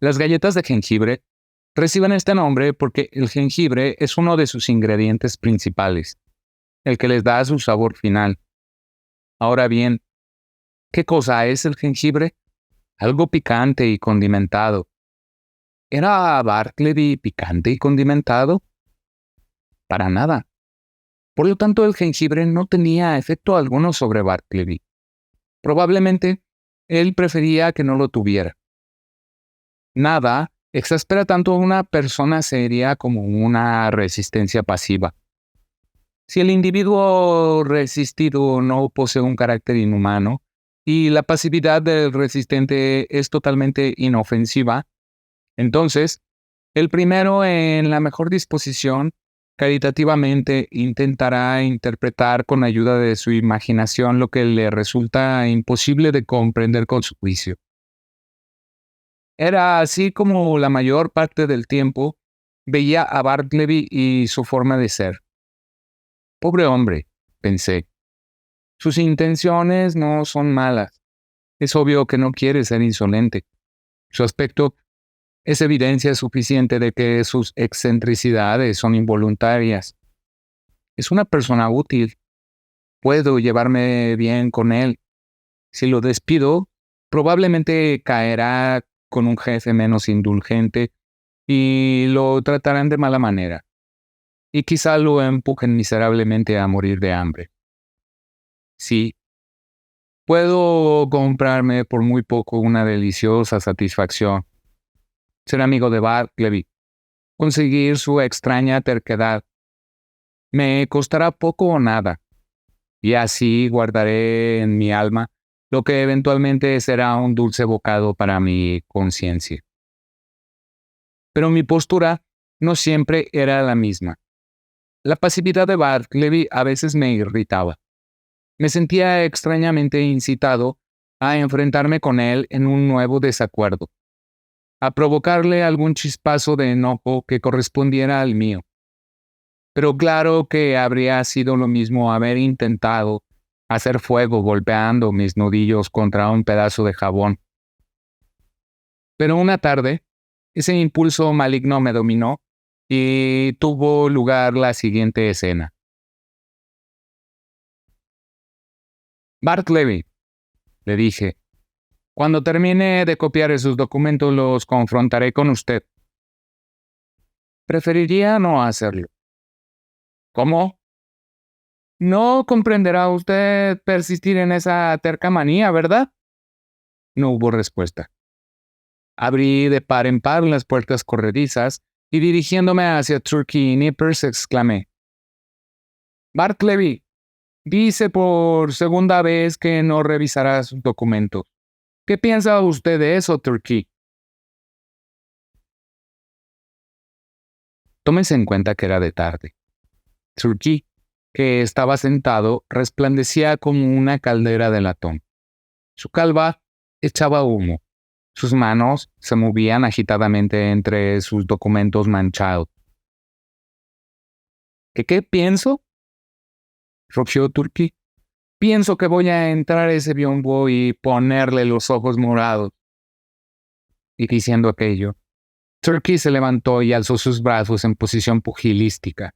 Las galletas de jengibre reciben este nombre porque el jengibre es uno de sus ingredientes principales, el que les da su sabor final. Ahora bien, ¿qué cosa es el jengibre? Algo picante y condimentado. ¿Era Bartleby picante y condimentado? Para nada. Por lo tanto, el jengibre no tenía efecto alguno sobre Bartleby. Probablemente, él prefería que no lo tuviera. Nada exaspera tanto a una persona seria como una resistencia pasiva. Si el individuo resistido no posee un carácter inhumano y la pasividad del resistente es totalmente inofensiva, entonces, el primero en la mejor disposición caritativamente intentará interpretar con ayuda de su imaginación lo que le resulta imposible de comprender con su juicio. Era así como la mayor parte del tiempo veía a Bartleby y su forma de ser. Pobre hombre, pensé. Sus intenciones no son malas. Es obvio que no quiere ser insolente. Su aspecto es evidencia suficiente de que sus excentricidades son involuntarias. Es una persona útil. Puedo llevarme bien con él. Si lo despido, probablemente caerá con un jefe menos indulgente y lo tratarán de mala manera. y quizá lo empujen miserablemente a morir de hambre. Sí, puedo comprarme por muy poco una deliciosa satisfacción. Ser amigo de Bartleby, conseguir su extraña terquedad. Me costará poco o nada, y así guardaré en mi alma lo que eventualmente será un dulce bocado para mi conciencia. Pero mi postura no siempre era la misma. La pasividad de Bartleby a veces me irritaba. Me sentía extrañamente incitado a enfrentarme con él en un nuevo desacuerdo, a provocarle algún chispazo de enojo que correspondiera al mío. Pero claro que habría sido lo mismo haber intentado hacer fuego golpeando mis nudillos contra un pedazo de jabón. Pero una tarde, ese impulso maligno me dominó y tuvo lugar la siguiente escena. Bartleby, le dije, cuando termine de copiar esos documentos los confrontaré con usted. Preferiría no hacerlo. ¿Cómo? No comprenderá usted persistir en esa terca manía, ¿verdad? No hubo respuesta. Abrí de par en par las puertas corredizas y dirigiéndome hacia Turkey Nippers exclamé: Bartleby, dice por segunda vez que no revisará sus documentos. ¿Qué piensa usted de eso, Turkey? Tómese en cuenta que era de tarde. Turkey, que estaba sentado, resplandecía como una caldera de latón. Su calva echaba humo. Sus manos se movían agitadamente entre sus documentos manchados. ¿Qué pienso? Rugió Turkey. Pienso que voy a entrar a ese biombo y ponerle los ojos morados. Y diciendo aquello, Turkey se levantó y alzó sus brazos en posición pugilística.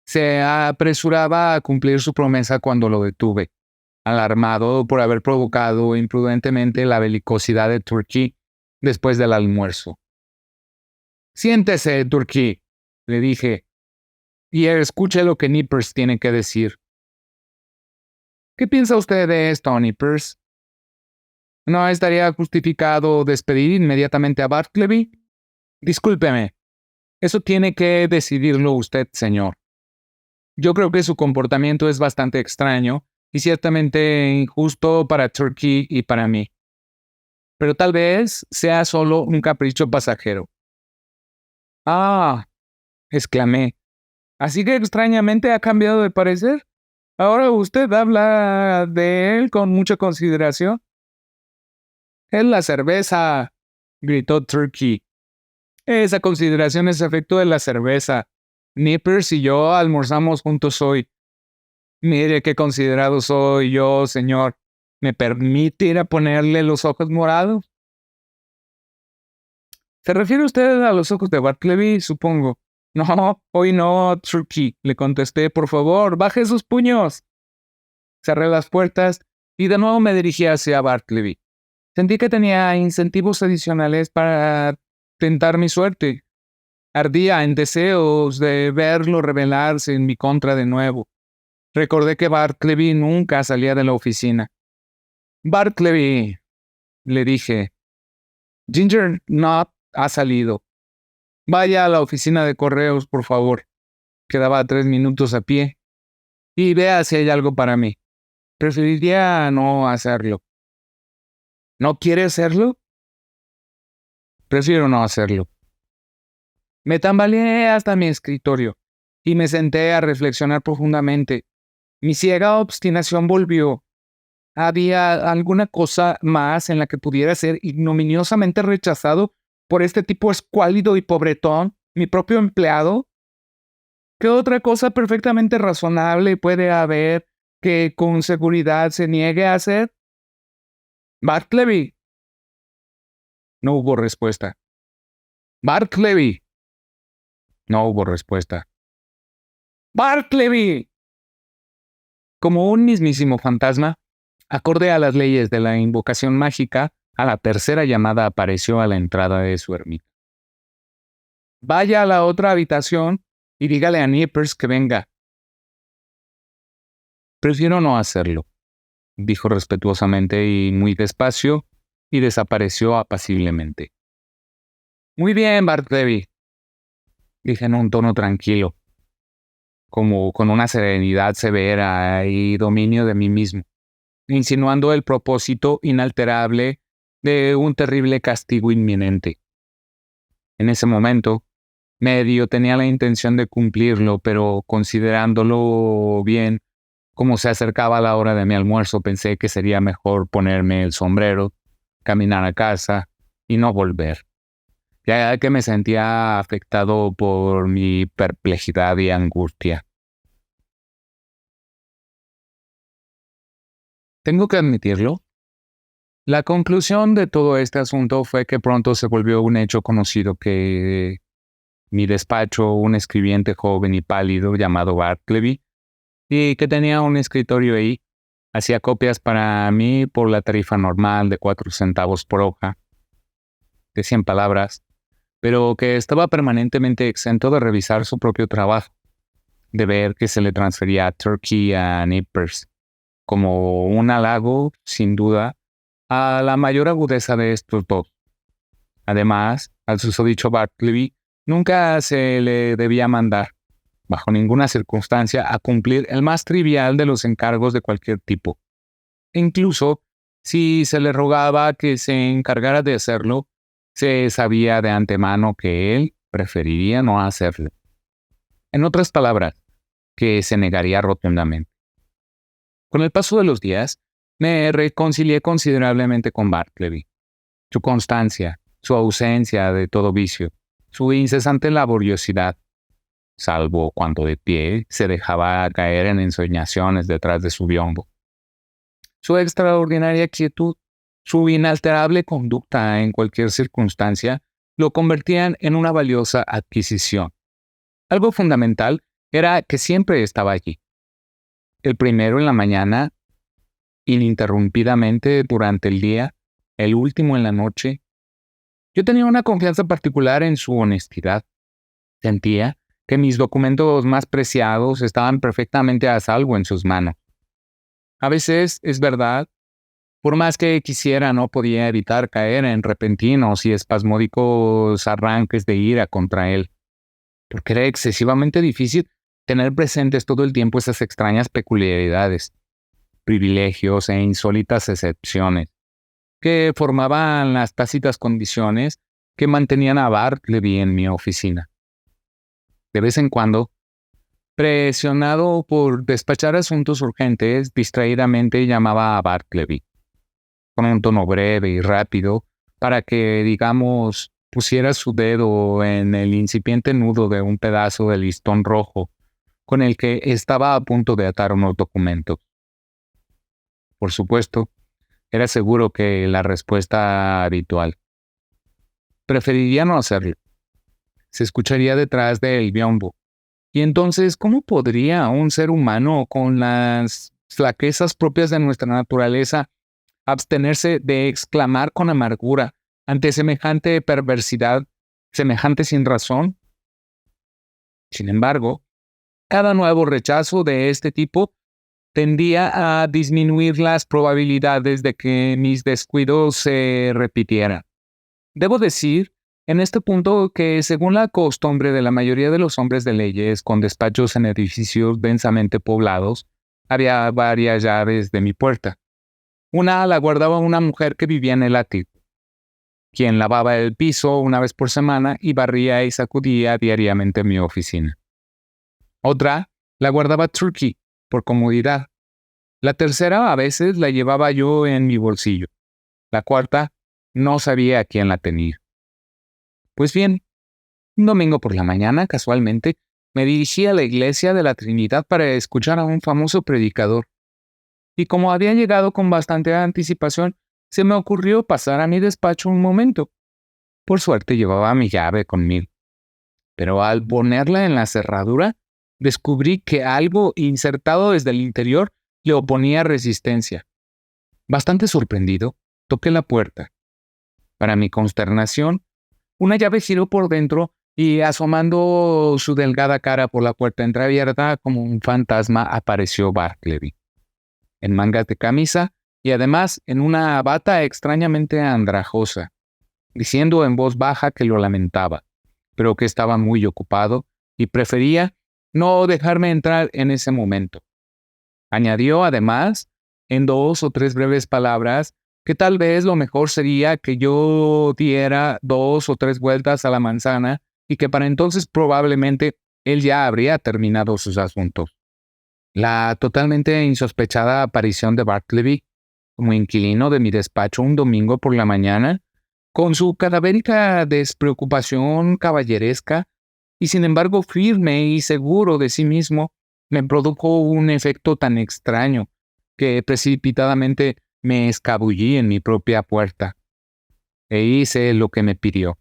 Se apresuraba a cumplir su promesa cuando lo detuve, alarmado por haber provocado imprudentemente la belicosidad de Turkey después del almuerzo. Siéntese, Turkey, le dije, y escuche lo que Nippers tiene que decir. ¿Qué piensa usted de esto, Nippers? ¿No estaría justificado despedir inmediatamente a Bartleby? Discúlpeme, eso tiene que decidirlo usted, señor. Yo creo que su comportamiento es bastante extraño y ciertamente injusto para Turkey y para mí. Pero tal vez sea solo un capricho pasajero. Ah, exclamé. ¿Así que extrañamente ha cambiado de parecer? ¿Ahora usted habla de él con mucha consideración? Es la cerveza, gritó Turkey. Esa consideración es efecto de la cerveza. Nippers y yo almorzamos juntos hoy. Mire qué considerado soy yo, señor. ¿Me permite ir a ponerle los ojos morados? ¿Se refiere usted a los ojos de Bartleby, supongo? No, hoy no, Turkey, le contesté. Por favor, baje sus puños. Cerré las puertas y de nuevo me dirigí hacia Bartleby. Sentí que tenía incentivos adicionales para tentar mi suerte. Ardía en deseos de verlo rebelarse en mi contra de nuevo. Recordé que Bartleby nunca salía de la oficina. Bartleby, le dije, Ginger no ha salido. Vaya a la oficina de correos, por favor. Quedaba 3 minutos a pie. Y vea si hay algo para mí. Preferiría no hacerlo. ¿No quiere hacerlo? Prefiero no hacerlo. Me tambaleé hasta mi escritorio y me senté a reflexionar profundamente. Mi ciega obstinación volvió. ¿Había alguna cosa más en la que pudiera ser ignominiosamente rechazado por este tipo escuálido y pobretón, mi propio empleado? ¿Qué otra cosa perfectamente razonable puede haber que con seguridad se niegue a hacer? Bartleby. No hubo respuesta. Bartleby. No hubo respuesta. Bartleby. Como un mismísimo fantasma, acorde a las leyes de la invocación mágica, a la tercera llamada apareció a la entrada de su ermita. Vaya a la otra habitación y dígale a Nippers que venga. Prefiero no hacerlo, dijo respetuosamente y muy despacio, y desapareció apaciblemente. Muy bien, Bartleby, dije en un tono tranquilo, como con una serenidad severa y dominio de mí mismo, insinuando el propósito inalterable de un terrible castigo inminente. En ese momento, medio tenía la intención de cumplirlo, pero considerándolo bien, como se acercaba la hora de mi almuerzo, pensé que sería mejor ponerme el sombrero, caminar a casa y no volver, ya que me sentía afectado por mi perplejidad y angustia. Tengo que admitirlo. La conclusión de todo este asunto fue que pronto se volvió un hecho conocido que mi despacho, un escribiente joven y pálido llamado Bartleby, y que tenía un escritorio ahí, hacía copias para mí por la tarifa normal de 4 centavos por hoja, de 100 palabras, pero que estaba permanentemente exento de revisar su propio trabajo, de ver que se le transfería a Turkey a Nippers, como un halago, sin duda, a la mayor agudeza de estos dos. Además, al susodicho Bartleby nunca se le debía mandar, bajo ninguna circunstancia, a cumplir el más trivial de los encargos de cualquier tipo. E incluso, si se le rogaba que se encargara de hacerlo, se sabía de antemano que él preferiría no hacerlo. En otras palabras, que se negaría rotundamente. Con el paso de los días, me reconcilié considerablemente con Bartleby. Su constancia, su ausencia de todo vicio, su incesante laboriosidad, salvo cuando de pie se dejaba caer en ensoñaciones detrás de su biombo. Su extraordinaria quietud, su inalterable conducta en cualquier circunstancia, lo convertían en una valiosa adquisición. Algo fundamental era que siempre estaba allí. El primero en la mañana, ininterrumpidamente durante el día, el último en la noche. Yo tenía una confianza particular en su honestidad. Sentía que mis documentos más preciados estaban perfectamente a salvo en sus manos. A veces, es verdad, por más que quisiera, no podía evitar caer en repentinos y espasmódicos arranques de ira contra él, porque era excesivamente difícil tener presentes todo el tiempo esas extrañas peculiaridades, privilegios e insólitas excepciones, que formaban las tácitas condiciones que mantenían a Bartleby en mi oficina. De vez en cuando, presionado por despachar asuntos urgentes, distraídamente llamaba a Bartleby, con un tono breve y rápido, para que, digamos, pusiera su dedo en el incipiente nudo de un pedazo de listón rojo con el que estaba a punto de atar unos documentos. Por supuesto, era seguro que la respuesta habitual. Preferiría no hacerlo. Se escucharía detrás del biombo. Y entonces, ¿cómo podría un ser humano con las flaquezas propias de nuestra naturaleza abstenerse de exclamar con amargura ante semejante perversidad, semejante sinrazón? Sin embargo, cada nuevo rechazo de este tipo tendía a disminuir las probabilidades de que mis descuidos se repitieran. Debo decir, en este punto, que según la costumbre de la mayoría de los hombres de leyes con despachos en edificios densamente poblados, había varias llaves de mi puerta. Una la guardaba una mujer que vivía en el ático, quien lavaba el piso una vez por semana y barría y sacudía diariamente mi oficina. Otra la guardaba Turkey, por comodidad. La tercera a veces la llevaba yo en mi bolsillo. La cuarta no sabía a quién la tenía. Pues bien, un domingo por la mañana, casualmente, me dirigí a la iglesia de la Trinidad para escuchar a un famoso predicador. Y como había llegado con bastante anticipación, se me ocurrió pasar a mi despacho un momento. Por suerte llevaba mi llave conmigo. Pero al ponerla en la cerradura, descubrí que algo insertado desde el interior le oponía resistencia. Bastante sorprendido, toqué la puerta. Para mi consternación, una llave giró por dentro y asomando su delgada cara por la puerta entreabierta como un fantasma apareció Bartleby, en mangas de camisa y además en una bata extrañamente andrajosa, diciendo en voz baja que lo lamentaba, pero que estaba muy ocupado y prefería no dejarme entrar en ese momento. Añadió además, en 2 o 3 breves palabras, que tal vez lo mejor sería que yo diera 2 o 3 vueltas a la manzana y que para entonces probablemente él ya habría terminado sus asuntos. La totalmente insospechada aparición de Bartleby como inquilino de mi despacho un domingo por la mañana, con su cadavérica despreocupación caballeresca y sin embargo firme y seguro de sí mismo, me produjo un efecto tan extraño que precipitadamente me escabullí en mi propia puerta e hice lo que me pidió,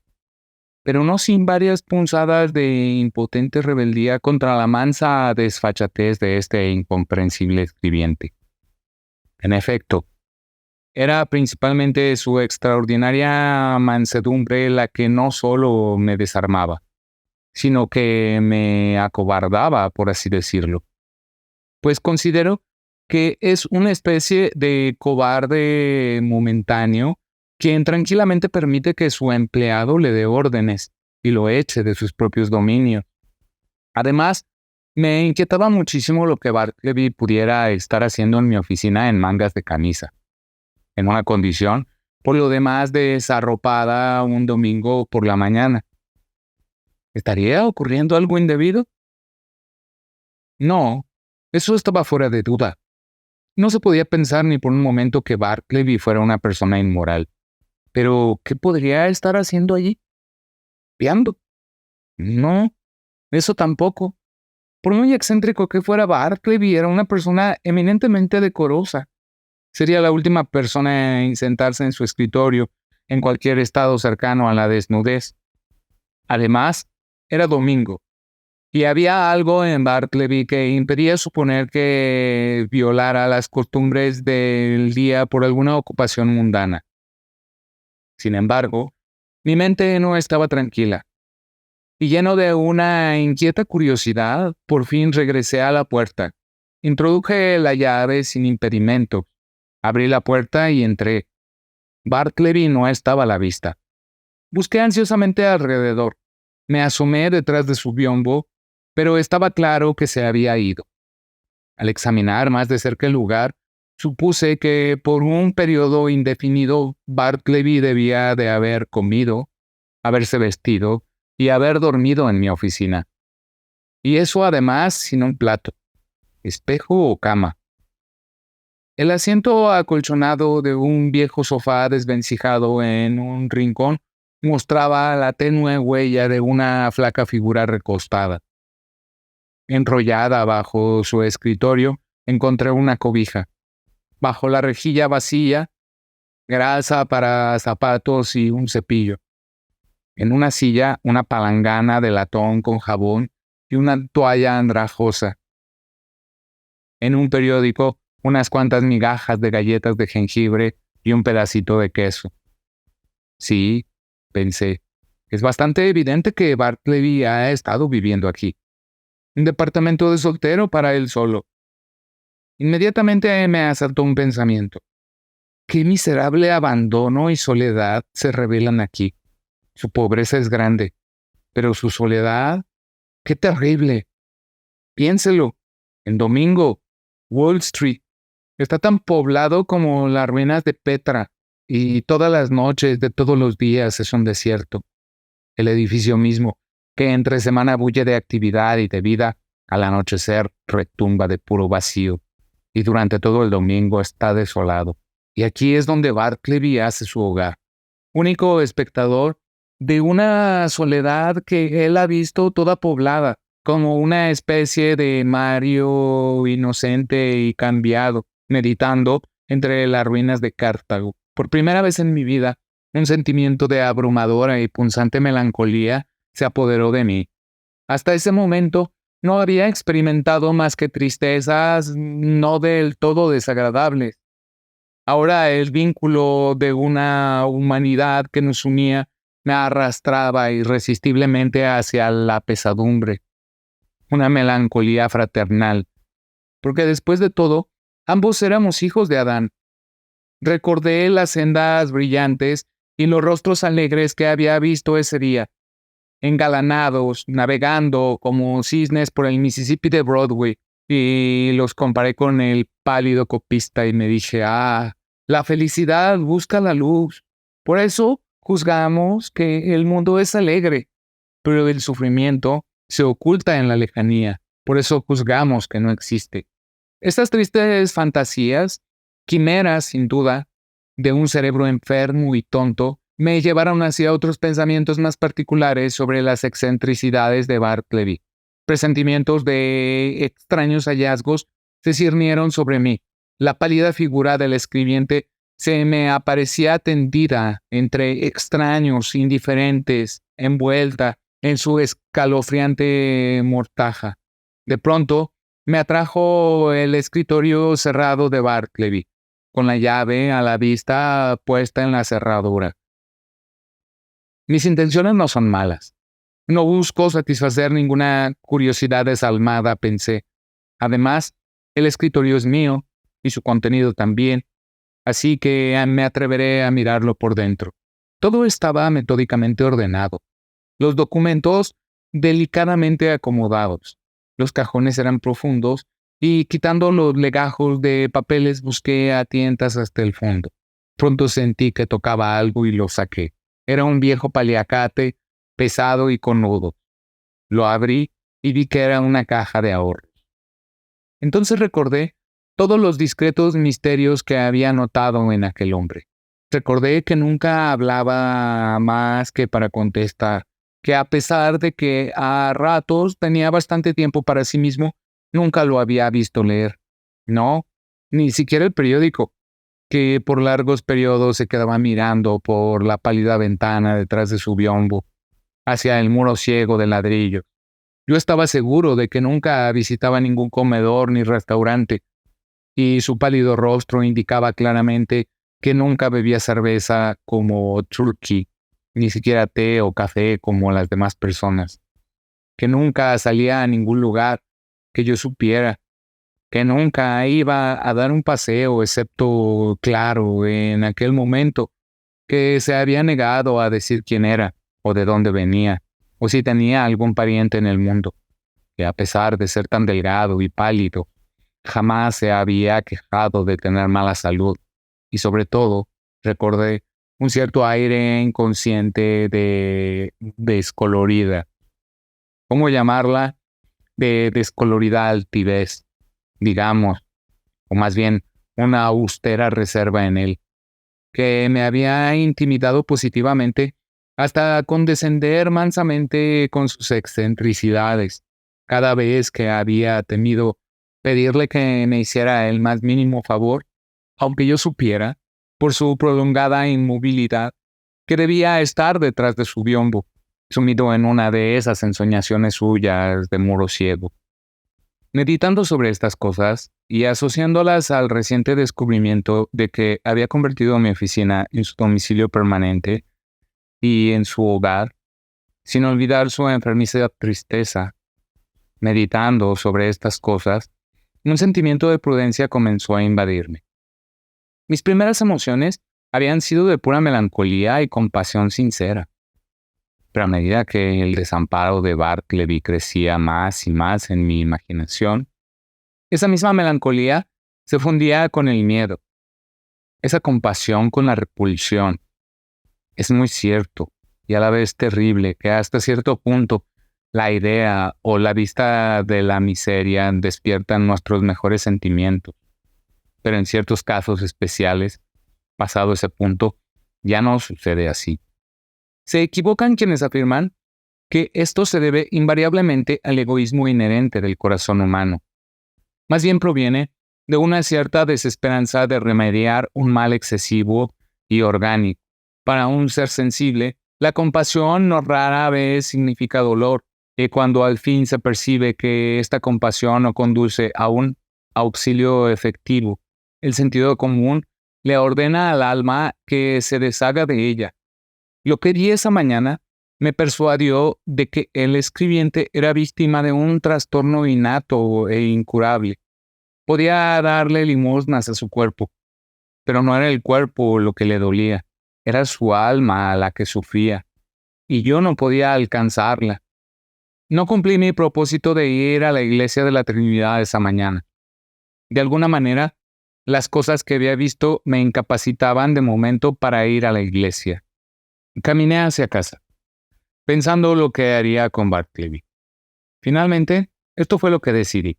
pero no sin varias punzadas de impotente rebeldía contra la mansa desfachatez de este incomprensible escribiente. En efecto, era principalmente su extraordinaria mansedumbre la que no solo me desarmaba, sino que me acobardaba, por así decirlo. Pues considero que es una especie de cobarde momentáneo quien tranquilamente permite que su empleado le dé órdenes y lo eche de sus propios dominios. Además, me inquietaba muchísimo lo que Bartleby pudiera estar haciendo en mi oficina en mangas de camisa, en una condición, por lo demás, desarropada un domingo por la mañana. ¿Estaría ocurriendo algo indebido? No, eso estaba fuera de duda. No se podía pensar ni por un momento que Bartleby fuera una persona inmoral. Pero, ¿qué podría estar haciendo allí? ¿Piando? No, eso tampoco. Por muy excéntrico que fuera Bartleby, era una persona eminentemente decorosa. Sería la última persona en sentarse en su escritorio en cualquier estado cercano a la desnudez. Además, era domingo, y había algo en Bartleby que impedía suponer que violara las costumbres del día por alguna ocupación mundana. Sin embargo, mi mente no estaba tranquila, y lleno de una inquieta curiosidad, por fin regresé a la puerta. Introduje la llave sin impedimento, abrí la puerta y entré. Bartleby no estaba a la vista. Busqué ansiosamente alrededor. Me asomé detrás de su biombo, pero estaba claro que se había ido. Al examinar más de cerca el lugar, supuse que por un periodo indefinido Bartleby debía de haber comido, haberse vestido y haber dormido en mi oficina. Y eso además sin un plato, espejo o cama. El asiento acolchonado de un viejo sofá desvencijado en un rincón mostraba la tenue huella de una flaca figura recostada. Enrollada bajo su escritorio, encontré una cobija. Bajo la rejilla vacía, grasa para zapatos y un cepillo. En una silla, una palangana de latón con jabón y una toalla andrajosa. En un periódico, unas cuantas migajas de galletas de jengibre y un pedacito de queso. Sí, pensé, es bastante evidente que Bartleby ha estado viviendo aquí. Un departamento de soltero para él solo. Inmediatamente me asaltó un pensamiento. Qué miserable abandono y soledad se revelan aquí. Su pobreza es grande, pero su soledad, qué terrible. Piénselo, en domingo, Wall Street está tan poblado como las ruinas de Petra, y todas las noches de todos los días es un desierto. El edificio mismo, que entre semana bulle de actividad y de vida, al anochecer retumba de puro vacío, y durante todo el domingo está desolado. Y aquí es donde Bartleby hace su hogar, único espectador de una soledad que él ha visto toda poblada, como una especie de Mario inocente y cambiado, meditando entre las ruinas de Cartago. Por primera vez en mi vida, un sentimiento de abrumadora y punzante melancolía se apoderó de mí. Hasta ese momento no había experimentado más que tristezas no del todo desagradables. Ahora el vínculo de una humanidad que nos unía me arrastraba irresistiblemente hacia la pesadumbre, una melancolía fraternal, porque después de todo, ambos éramos hijos de Adán. Recordé las sendas brillantes y los rostros alegres que había visto ese día, engalanados, navegando como cisnes por el Mississippi de Broadway, y los comparé con el pálido copista y me dije, la felicidad busca la luz. Por eso juzgamos que el mundo es alegre, pero el sufrimiento se oculta en la lejanía. Por eso juzgamos que no existe. Estas tristes fantasías, quimeras sin duda, de un cerebro enfermo y tonto, me llevaron hacia otros pensamientos más particulares sobre las excentricidades de Bartleby. Presentimientos de extraños hallazgos se cirnieron sobre mí. La pálida figura del escribiente se me aparecía tendida entre extraños, indiferentes, envuelta en su escalofriante mortaja. De pronto, me atrajo el escritorio cerrado de Bartleby, con la llave a la vista puesta en la cerradura. Mis intenciones no son malas. No busco satisfacer ninguna curiosidad desalmada, pensé. Además, el escritorio es mío y su contenido también, así que me atreveré a mirarlo por dentro. Todo estaba metódicamente ordenado. Los documentos delicadamente acomodados. Los cajones eran profundos y, quitando los legajos de papeles, busqué a tientas hasta el fondo. Pronto sentí que tocaba algo y lo saqué. Era un viejo paliacate, pesado y con nudos. Lo abrí y vi que era una caja de ahorros. Entonces recordé todos los discretos misterios que había notado en aquel hombre. Recordé que nunca hablaba más que para contestar, que a pesar de que a ratos tenía bastante tiempo para sí mismo, nunca lo había visto leer. No, ni siquiera el periódico, que por largos periodos se quedaba mirando por la pálida ventana detrás de su biombo, hacia el muro ciego de ladrillo. Yo estaba seguro de que nunca visitaba ningún comedor ni restaurante, y su pálido rostro indicaba claramente que nunca bebía cerveza como Turkey, ni siquiera té o café como las demás personas, que nunca salía a ningún lugar que yo supiera, que nunca iba a dar un paseo, excepto, claro, en aquel momento, que se había negado a decir quién era, o de dónde venía, o si tenía algún pariente en el mundo, que a pesar de ser tan delgado y pálido, jamás se había quejado de tener mala salud, y sobre todo, recordé un cierto aire inconsciente de descolorida. ¿Cómo llamarla? De descolorida altivez, digamos, o más bien una austera reserva en él, que me había intimidado positivamente hasta condescender mansamente con sus excentricidades, cada vez que había temido pedirle que me hiciera el más mínimo favor, aunque yo supiera, por su prolongada inmovilidad, que debía estar detrás de su biombo, sumido en una de esas ensoñaciones suyas de muro ciego. Meditando sobre estas cosas y asociándolas al reciente descubrimiento de que había convertido mi oficina en su domicilio permanente y en su hogar, sin olvidar su enfermiza tristeza, meditando sobre estas cosas, un sentimiento de prudencia comenzó a invadirme. Mis primeras emociones habían sido de pura melancolía y compasión sincera, pero a medida que el desamparo de Bartleby crecía más y más en mi imaginación, esa misma melancolía se fundía con el miedo, esa compasión con la repulsión. Es muy cierto y a la vez terrible que hasta cierto punto la idea o la vista de la miseria despiertan nuestros mejores sentimientos, pero en ciertos casos especiales, pasado ese punto, ya no sucede así. Se equivocan quienes afirman que esto se debe invariablemente al egoísmo inherente del corazón humano. Más bien proviene de una cierta desesperanza de remediar un mal excesivo y orgánico. Para un ser sensible, la compasión no rara vez significa dolor, y cuando al fin se percibe que esta compasión no conduce a un auxilio efectivo, el sentido común le ordena al alma que se deshaga de ella. Lo que vi esa mañana me persuadió de que el escribiente era víctima de un trastorno innato e incurable. Podía darle limosnas a su cuerpo, pero no era el cuerpo lo que le dolía, era su alma la que sufría, y yo no podía alcanzarla. No cumplí mi propósito de ir a la iglesia de la Trinidad esa mañana. De alguna manera, las cosas que había visto me incapacitaban de momento para ir a la iglesia. Caminé hacia casa, pensando lo que haría con Bartleby. Finalmente, esto fue lo que decidí.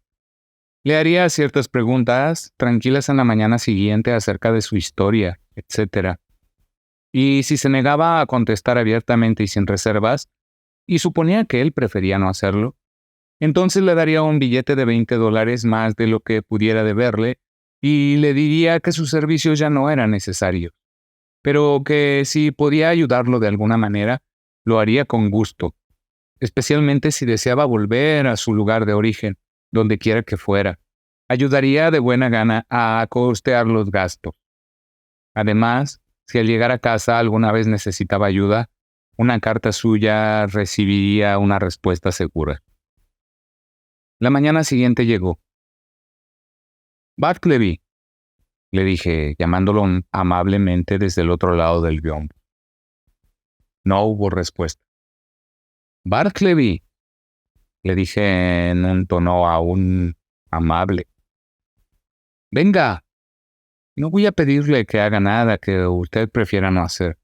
Le haría ciertas preguntas tranquilas en la mañana siguiente acerca de su historia, etc. Y si se negaba a contestar abiertamente y sin reservas, y suponía que él prefería no hacerlo, entonces le daría un billete de $20 más de lo que pudiera deberle y le diría que sus servicios ya no eran necesarios, pero que si podía ayudarlo de alguna manera, lo haría con gusto, especialmente si deseaba volver a su lugar de origen, donde quiera que fuera. Ayudaría de buena gana a costear los gastos. Además, si al llegar a casa alguna vez necesitaba ayuda, una carta suya recibiría una respuesta segura. La mañana siguiente llegó. «Bartleby», le dije, llamándolo amablemente desde el otro lado del biombo. No hubo respuesta. «Bartleby», le dije en un tono aún amable. «Venga, no voy a pedirle que haga nada que usted prefiera no hacer.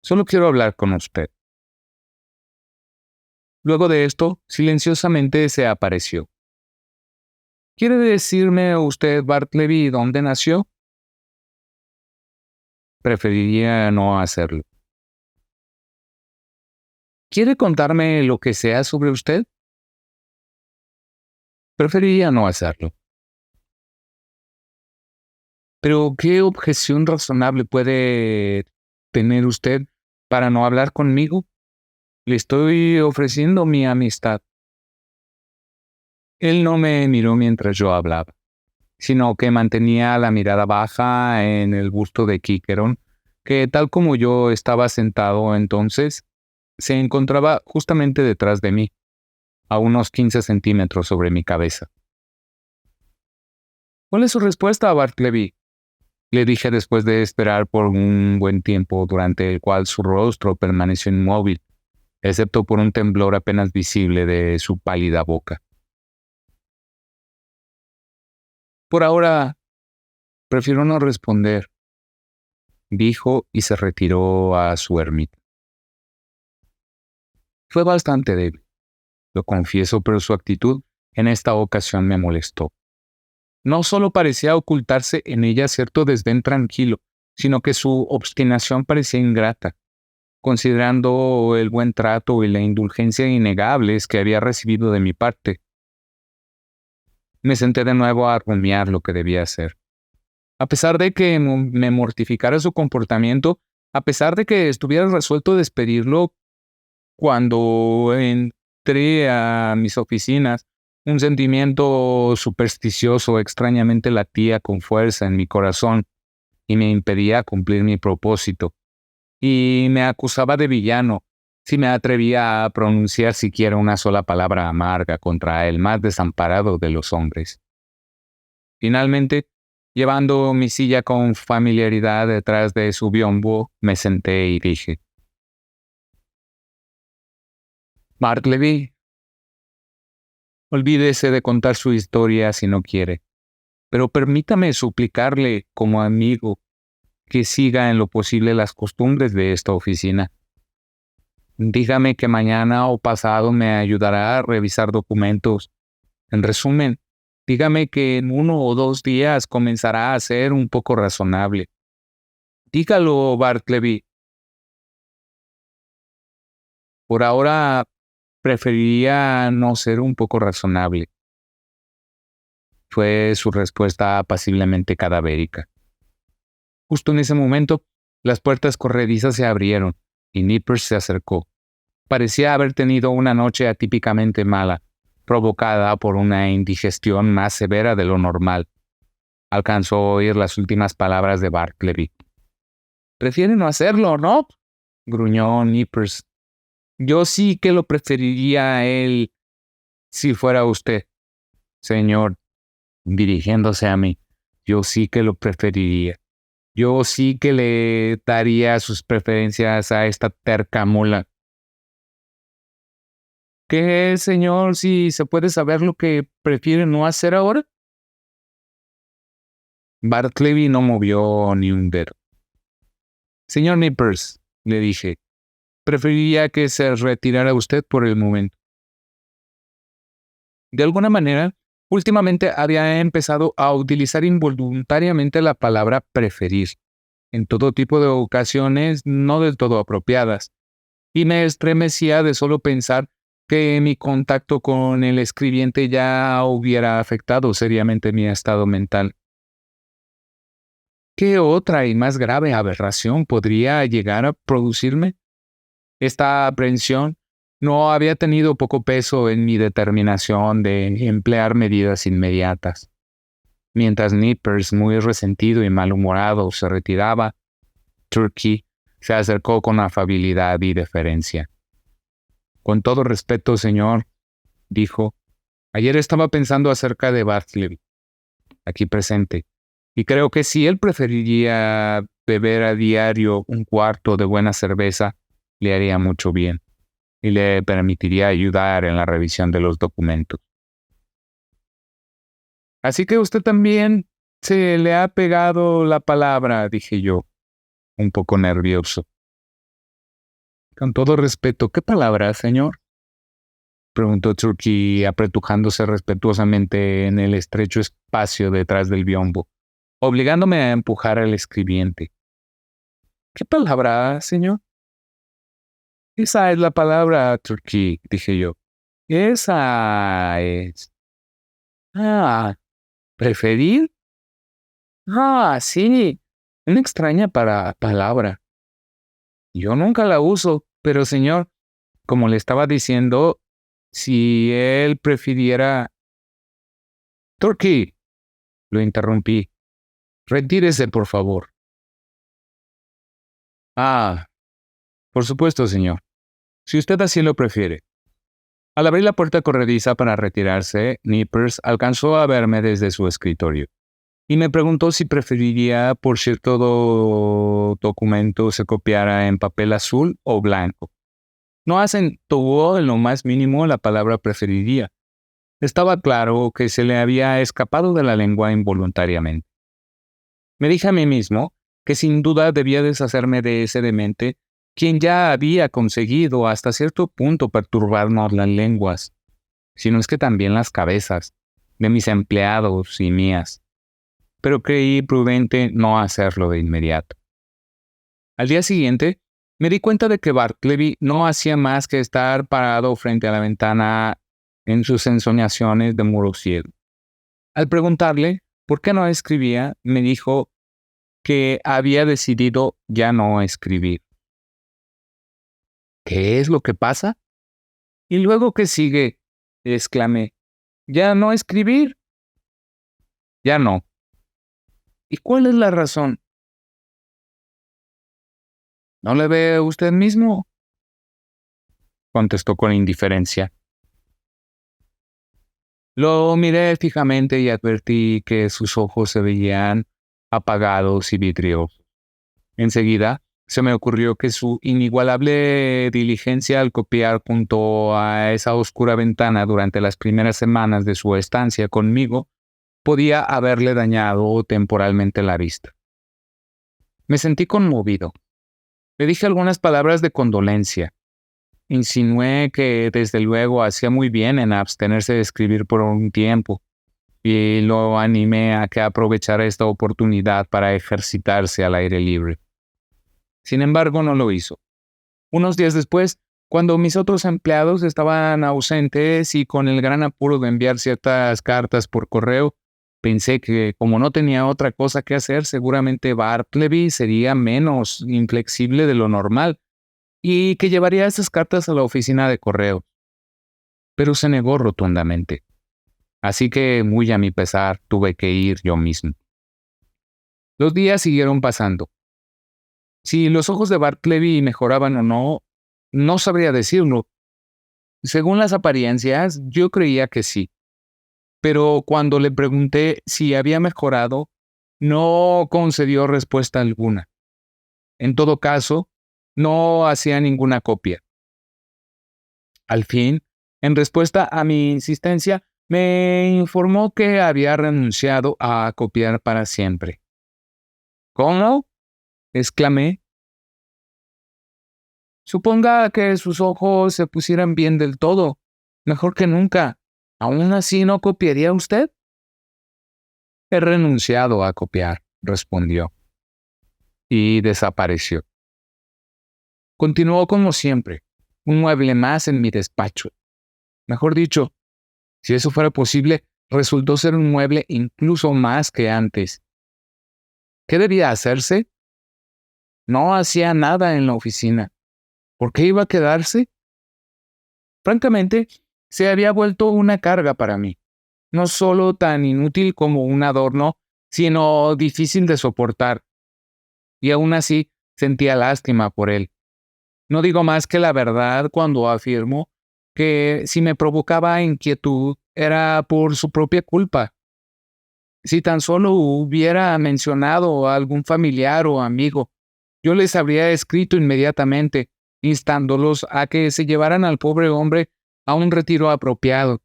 Solo quiero hablar con usted». Luego de esto, silenciosamente se apareció. «¿Quiere decirme usted, Bartleby, dónde nació?» Preferiría no hacerlo. ¿Quiere contarme lo que sea sobre usted? Preferiría no hacerlo. Pero, ¿qué objeción razonable puede tener usted para no hablar conmigo? Le estoy ofreciendo mi amistad. Él no me miró mientras yo hablaba, sino que mantenía la mirada baja en el busto de Kikeron, que tal como yo estaba sentado entonces, se encontraba justamente detrás de mí, a unos 15 centímetros sobre mi cabeza. ¿Cuál es su respuesta, Bartleby?, le dije después de esperar por un buen tiempo, durante el cual su rostro permaneció inmóvil, excepto por un temblor apenas visible de su pálida boca. Por ahora, prefiero no responder, dijo y se retiró a su ermita. Fue bastante débil, lo confieso, pero su actitud en esta ocasión me molestó. No solo parecía ocultarse en ella cierto desdén tranquilo, sino que su obstinación parecía ingrata, considerando el buen trato y la indulgencia innegables que había recibido de mi parte. Me senté de nuevo a rumiar lo que debía hacer. A pesar de que me mortificara su comportamiento, a pesar de que estuviera resuelto a despedirlo, cuando entré a mis oficinas, un sentimiento supersticioso extrañamente latía con fuerza en mi corazón y me impedía cumplir mi propósito, y me acusaba de villano si me atrevía a pronunciar siquiera una sola palabra amarga contra el más desamparado de los hombres. Finalmente, llevando mi silla con familiaridad detrás de su biombo, me senté y dije: «Bartleby, olvídese de contar su historia si no quiere, pero permítame suplicarle como amigo que siga en lo posible las costumbres de esta oficina. Dígame que mañana o pasado me ayudará a revisar documentos. En resumen, dígame que en 1 o 2 días comenzará a ser un poco razonable. Dígalo, Bartleby». Por ahora, preferiría no ser un poco razonable, fue su respuesta apaciblemente cadavérica. Justo en ese momento, las puertas corredizas se abrieron y Nippers se acercó. Parecía haber tenido una noche atípicamente mala, provocada por una indigestión más severa de lo normal. Alcanzó a oír las últimas palabras de Bartleby. «Prefiere no hacerlo, ¿no?», gruñó Nippers. Yo sí que lo preferiría a él si fuera usted, señor, dirigiéndose a mí. Yo sí que lo preferiría. Yo sí que le daría sus preferencias a esta terca mula. ¿Qué, señor, si se puede saber lo que prefiere no hacer ahora? Bartleby no movió ni un dedo. Señor Nippers, le dije, preferiría que se retirara usted por el momento. De alguna manera, últimamente había empezado a utilizar involuntariamente la palabra preferir, en todo tipo de ocasiones no del todo apropiadas, y me estremecía de solo pensar que mi contacto con el escribiente ya hubiera afectado seriamente mi estado mental. ¿Qué otra y más grave aberración podría llegar a producirme? Esta aprensión no había tenido poco peso en mi determinación de emplear medidas inmediatas. Mientras Nippers, muy resentido y malhumorado, se retiraba, Turkey se acercó con afabilidad y deferencia. Con todo respeto, señor, dijo, ayer estaba pensando acerca de Bartleby, aquí presente, y creo que si él preferiría beber a diario un cuarto de buena cerveza, le haría mucho bien y le permitiría ayudar en la revisión de los documentos. Así que usted también se le ha pegado la palabra, dije yo, un poco nervioso. Con todo respeto, ¿qué palabra, señor? Preguntó Turkey, apretujándose respetuosamente en el estrecho espacio detrás del biombo, obligándome a empujar al escribiente. ¿Qué palabra, señor? Esa es la palabra, Turkey, dije yo. Esa es. Ah, ¿preferir? Ah, sí. Una extraña palabra. Yo nunca la uso, pero señor, como le estaba diciendo, si él prefiriera... Turkey, lo interrumpí. Retírese, por favor. Ah, por supuesto, señor. Si usted así lo prefiere. Al abrir la puerta corrediza para retirarse, Nippers alcanzó a verme desde su escritorio y me preguntó si preferiría por cierto documento se copiara en papel azul o blanco. No acentuó en lo más mínimo la palabra preferiría. Estaba claro que se le había escapado de la lengua involuntariamente. Me dije a mí mismo que sin duda debía deshacerme de ese demente, quien ya había conseguido hasta cierto punto perturbarnos las lenguas, si no es que también las cabezas, de mis empleados y mías. Pero creí prudente no hacerlo de inmediato. Al día siguiente, me di cuenta de que Bartleby no hacía más que estar parado frente a la ventana en sus ensoñaciones de muro ciego. Al preguntarle por qué no escribía, me dijo que había decidido ya no escribir. ¿Qué es lo que pasa? ¿Y luego qué sigue? Exclamé. ¿Ya no escribir? Ya no. ¿Y cuál es la razón? ¿No le ve usted mismo? Contestó con indiferencia. Lo miré fijamente y advertí que sus ojos se veían apagados y vidriosos. Enseguida se me ocurrió que su inigualable diligencia al copiar junto a esa oscura ventana durante las primeras semanas de su estancia conmigo podía haberle dañado temporalmente la vista. Me sentí conmovido. Le dije algunas palabras de condolencia. Insinué que desde luego hacía muy bien en abstenerse de escribir por un tiempo, y lo animé a que aprovechara esta oportunidad para ejercitarse al aire libre. Sin embargo, no lo hizo. Unos días después, cuando mis otros empleados estaban ausentes y con el gran apuro de enviar ciertas cartas por correo, pensé que, como no tenía otra cosa que hacer, seguramente Bartleby sería menos inflexible de lo normal y que llevaría esas cartas a la oficina de correo. Pero se negó rotundamente. Así que, muy a mi pesar, tuve que ir yo mismo. Los días siguieron pasando. Si los ojos de Bartleby mejoraban o no, no sabría decirlo. Según las apariencias, yo creía que sí. Pero cuando le pregunté si había mejorado, no concedió respuesta alguna. En todo caso, no hacía ninguna copia. Al fin, en respuesta a mi insistencia, me informó que había renunciado a copiar para siempre. ¿Cómo? Exclamé. Suponga que sus ojos se pusieran bien del todo, mejor que nunca. ¿Aún así no copiaría usted? He renunciado a copiar, respondió, y desapareció. Continuó como siempre, un mueble más en mi despacho. Mejor dicho, si eso fuera posible, resultó ser un mueble incluso más que antes. ¿Qué debía hacerse? No hacía nada en la oficina. ¿Por qué iba a quedarse? Francamente, se había vuelto una carga para mí. No solo tan inútil como un adorno, sino difícil de soportar. Y aún así, sentía lástima por él. No digo más que la verdad cuando afirmo que si me provocaba inquietud era por su propia culpa. Si tan solo hubiera mencionado a algún familiar o amigo, yo les habría escrito inmediatamente, instándolos a que se llevaran al pobre hombre a un retiro apropiado.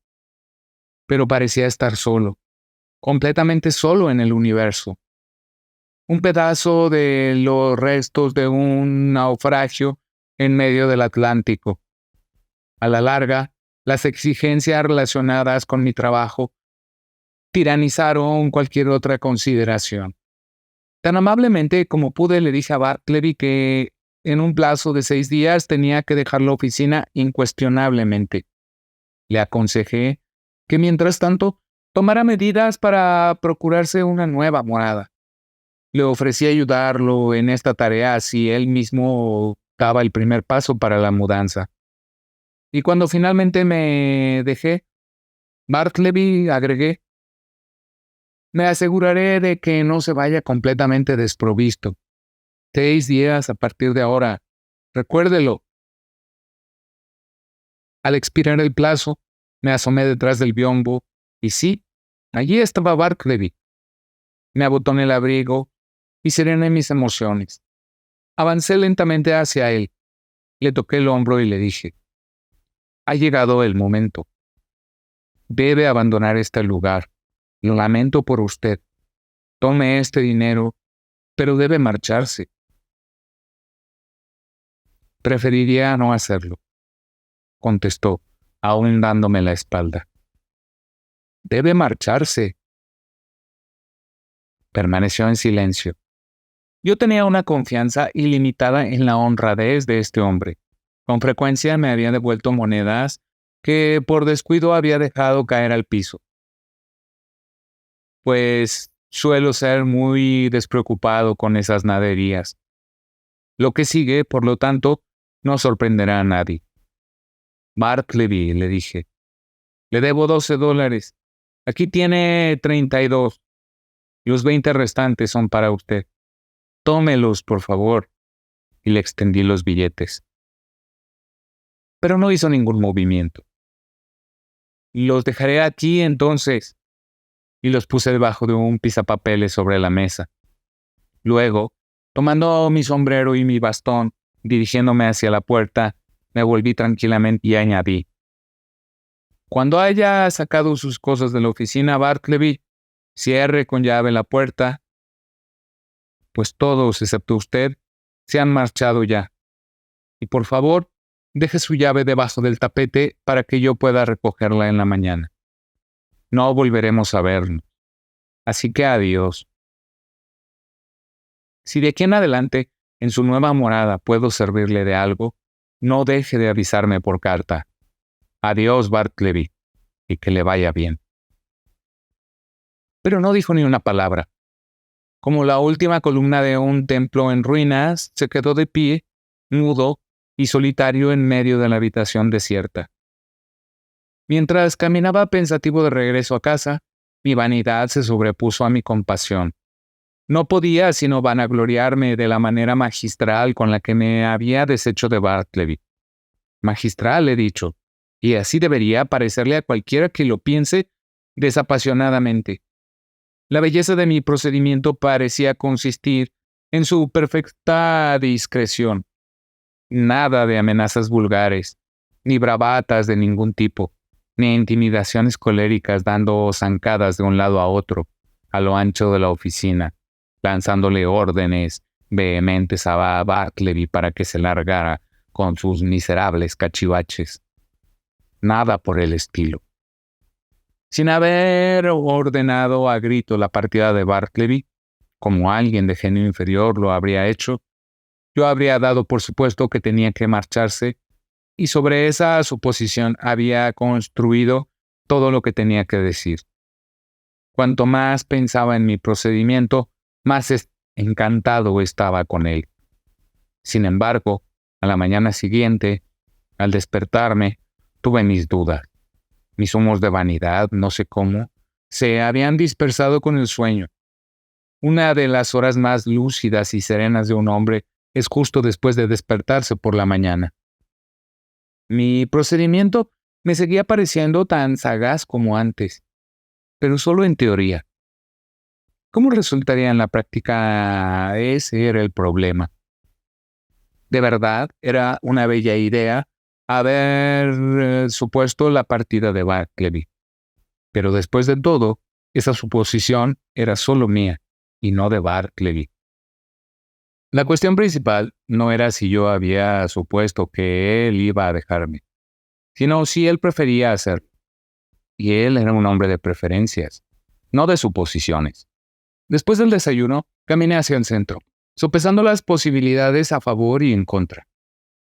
Pero parecía estar solo, completamente solo en el universo. Un pedazo de los restos de un naufragio en medio del Atlántico. A la larga, las exigencias relacionadas con mi trabajo tiranizaron cualquier otra consideración. Tan amablemente como pude le dije a Bartleby que en un plazo de 6 días tenía que dejar la oficina incuestionablemente. Le aconsejé que mientras tanto tomara medidas para procurarse una nueva morada. Le ofrecí ayudarlo en esta tarea si él mismo daba el primer paso para la mudanza. Y cuando finalmente me dejé, Bartleby agregué, me aseguraré de que no se vaya completamente desprovisto. 6 días a partir de ahora. Recuérdelo. Al expirar el plazo, me asomé detrás del biombo y sí, allí estaba Bartleby. Me abotoné el abrigo y serené mis emociones. Avancé lentamente hacia él. Le toqué el hombro y le dije, ha llegado el momento. Debe abandonar este lugar. Lo lamento por usted. Tome este dinero, pero debe marcharse. Preferiría no hacerlo, contestó, aún dándome la espalda. Debe marcharse. Permaneció en silencio. Yo tenía una confianza ilimitada en la honradez de este hombre. Con frecuencia me había devuelto monedas que por descuido había dejado caer al piso. Pues suelo ser muy despreocupado con esas naderías. Lo que sigue, por lo tanto, no sorprenderá a nadie. Bartleby, le dije, le debo $12. Aquí tiene 32. Los 20 restantes son para usted. Tómelos, por favor. Y le extendí los billetes. Pero no hizo ningún movimiento. Los dejaré aquí entonces. Y los puse debajo de un pisapapeles sobre la mesa. Luego, tomando mi sombrero y mi bastón, dirigiéndome hacia la puerta, me volví tranquilamente y añadí, cuando haya sacado sus cosas de la oficina, Bartleby, cierre con llave la puerta, pues todos, excepto usted, se han marchado ya. Y por favor, deje su llave debajo del tapete para que yo pueda recogerla en la mañana. No volveremos a vernos. Así que adiós. Si de aquí en adelante, en su nueva morada, puedo servirle de algo, no deje de avisarme por carta. Adiós, Bartleby, y que le vaya bien. Pero no dijo ni una palabra. Como la última columna de un templo en ruinas, se quedó de pie, mudo y solitario en medio de la habitación desierta. Mientras caminaba pensativo de regreso a casa, mi vanidad se sobrepuso a mi compasión. No podía sino vanagloriarme de la manera magistral con la que me había deshecho de Bartleby. Magistral, he dicho, y así debería parecerle a cualquiera que lo piense desapasionadamente. La belleza de mi procedimiento parecía consistir en su perfecta discreción. Nada de amenazas vulgares, ni bravatas de ningún tipo, ni intimidaciones coléricas dando zancadas de un lado a otro, a lo ancho de la oficina, lanzándole órdenes vehementes a Bartleby para que se largara con sus miserables cachivaches. Nada por el estilo. Sin haber ordenado a grito la partida de Bartleby, como alguien de genio inferior lo habría hecho, yo habría dado por supuesto que tenía que marcharse, y sobre esa suposición había construido todo lo que tenía que decir. Cuanto más pensaba en mi procedimiento, más encantado estaba con él. Sin embargo, a la mañana siguiente, al despertarme, tuve mis dudas. Mis humos de vanidad, no sé cómo, se habían dispersado con el sueño. Una de las horas más lúcidas y serenas de un hombre es justo después de despertarse por la mañana. Mi procedimiento me seguía pareciendo tan sagaz como antes, pero solo en teoría. ¿Cómo resultaría en la práctica? Ese era el problema. De verdad, era una bella idea haber supuesto la partida de Bartleby. Pero después de todo, esa suposición era solo mía y no de Bartleby. La cuestión principal no era si yo había supuesto que él iba a dejarme, sino si él prefería hacerlo. Y él era un hombre de preferencias, no de suposiciones. Después del desayuno, caminé hacia el centro, sopesando las posibilidades a favor y en contra.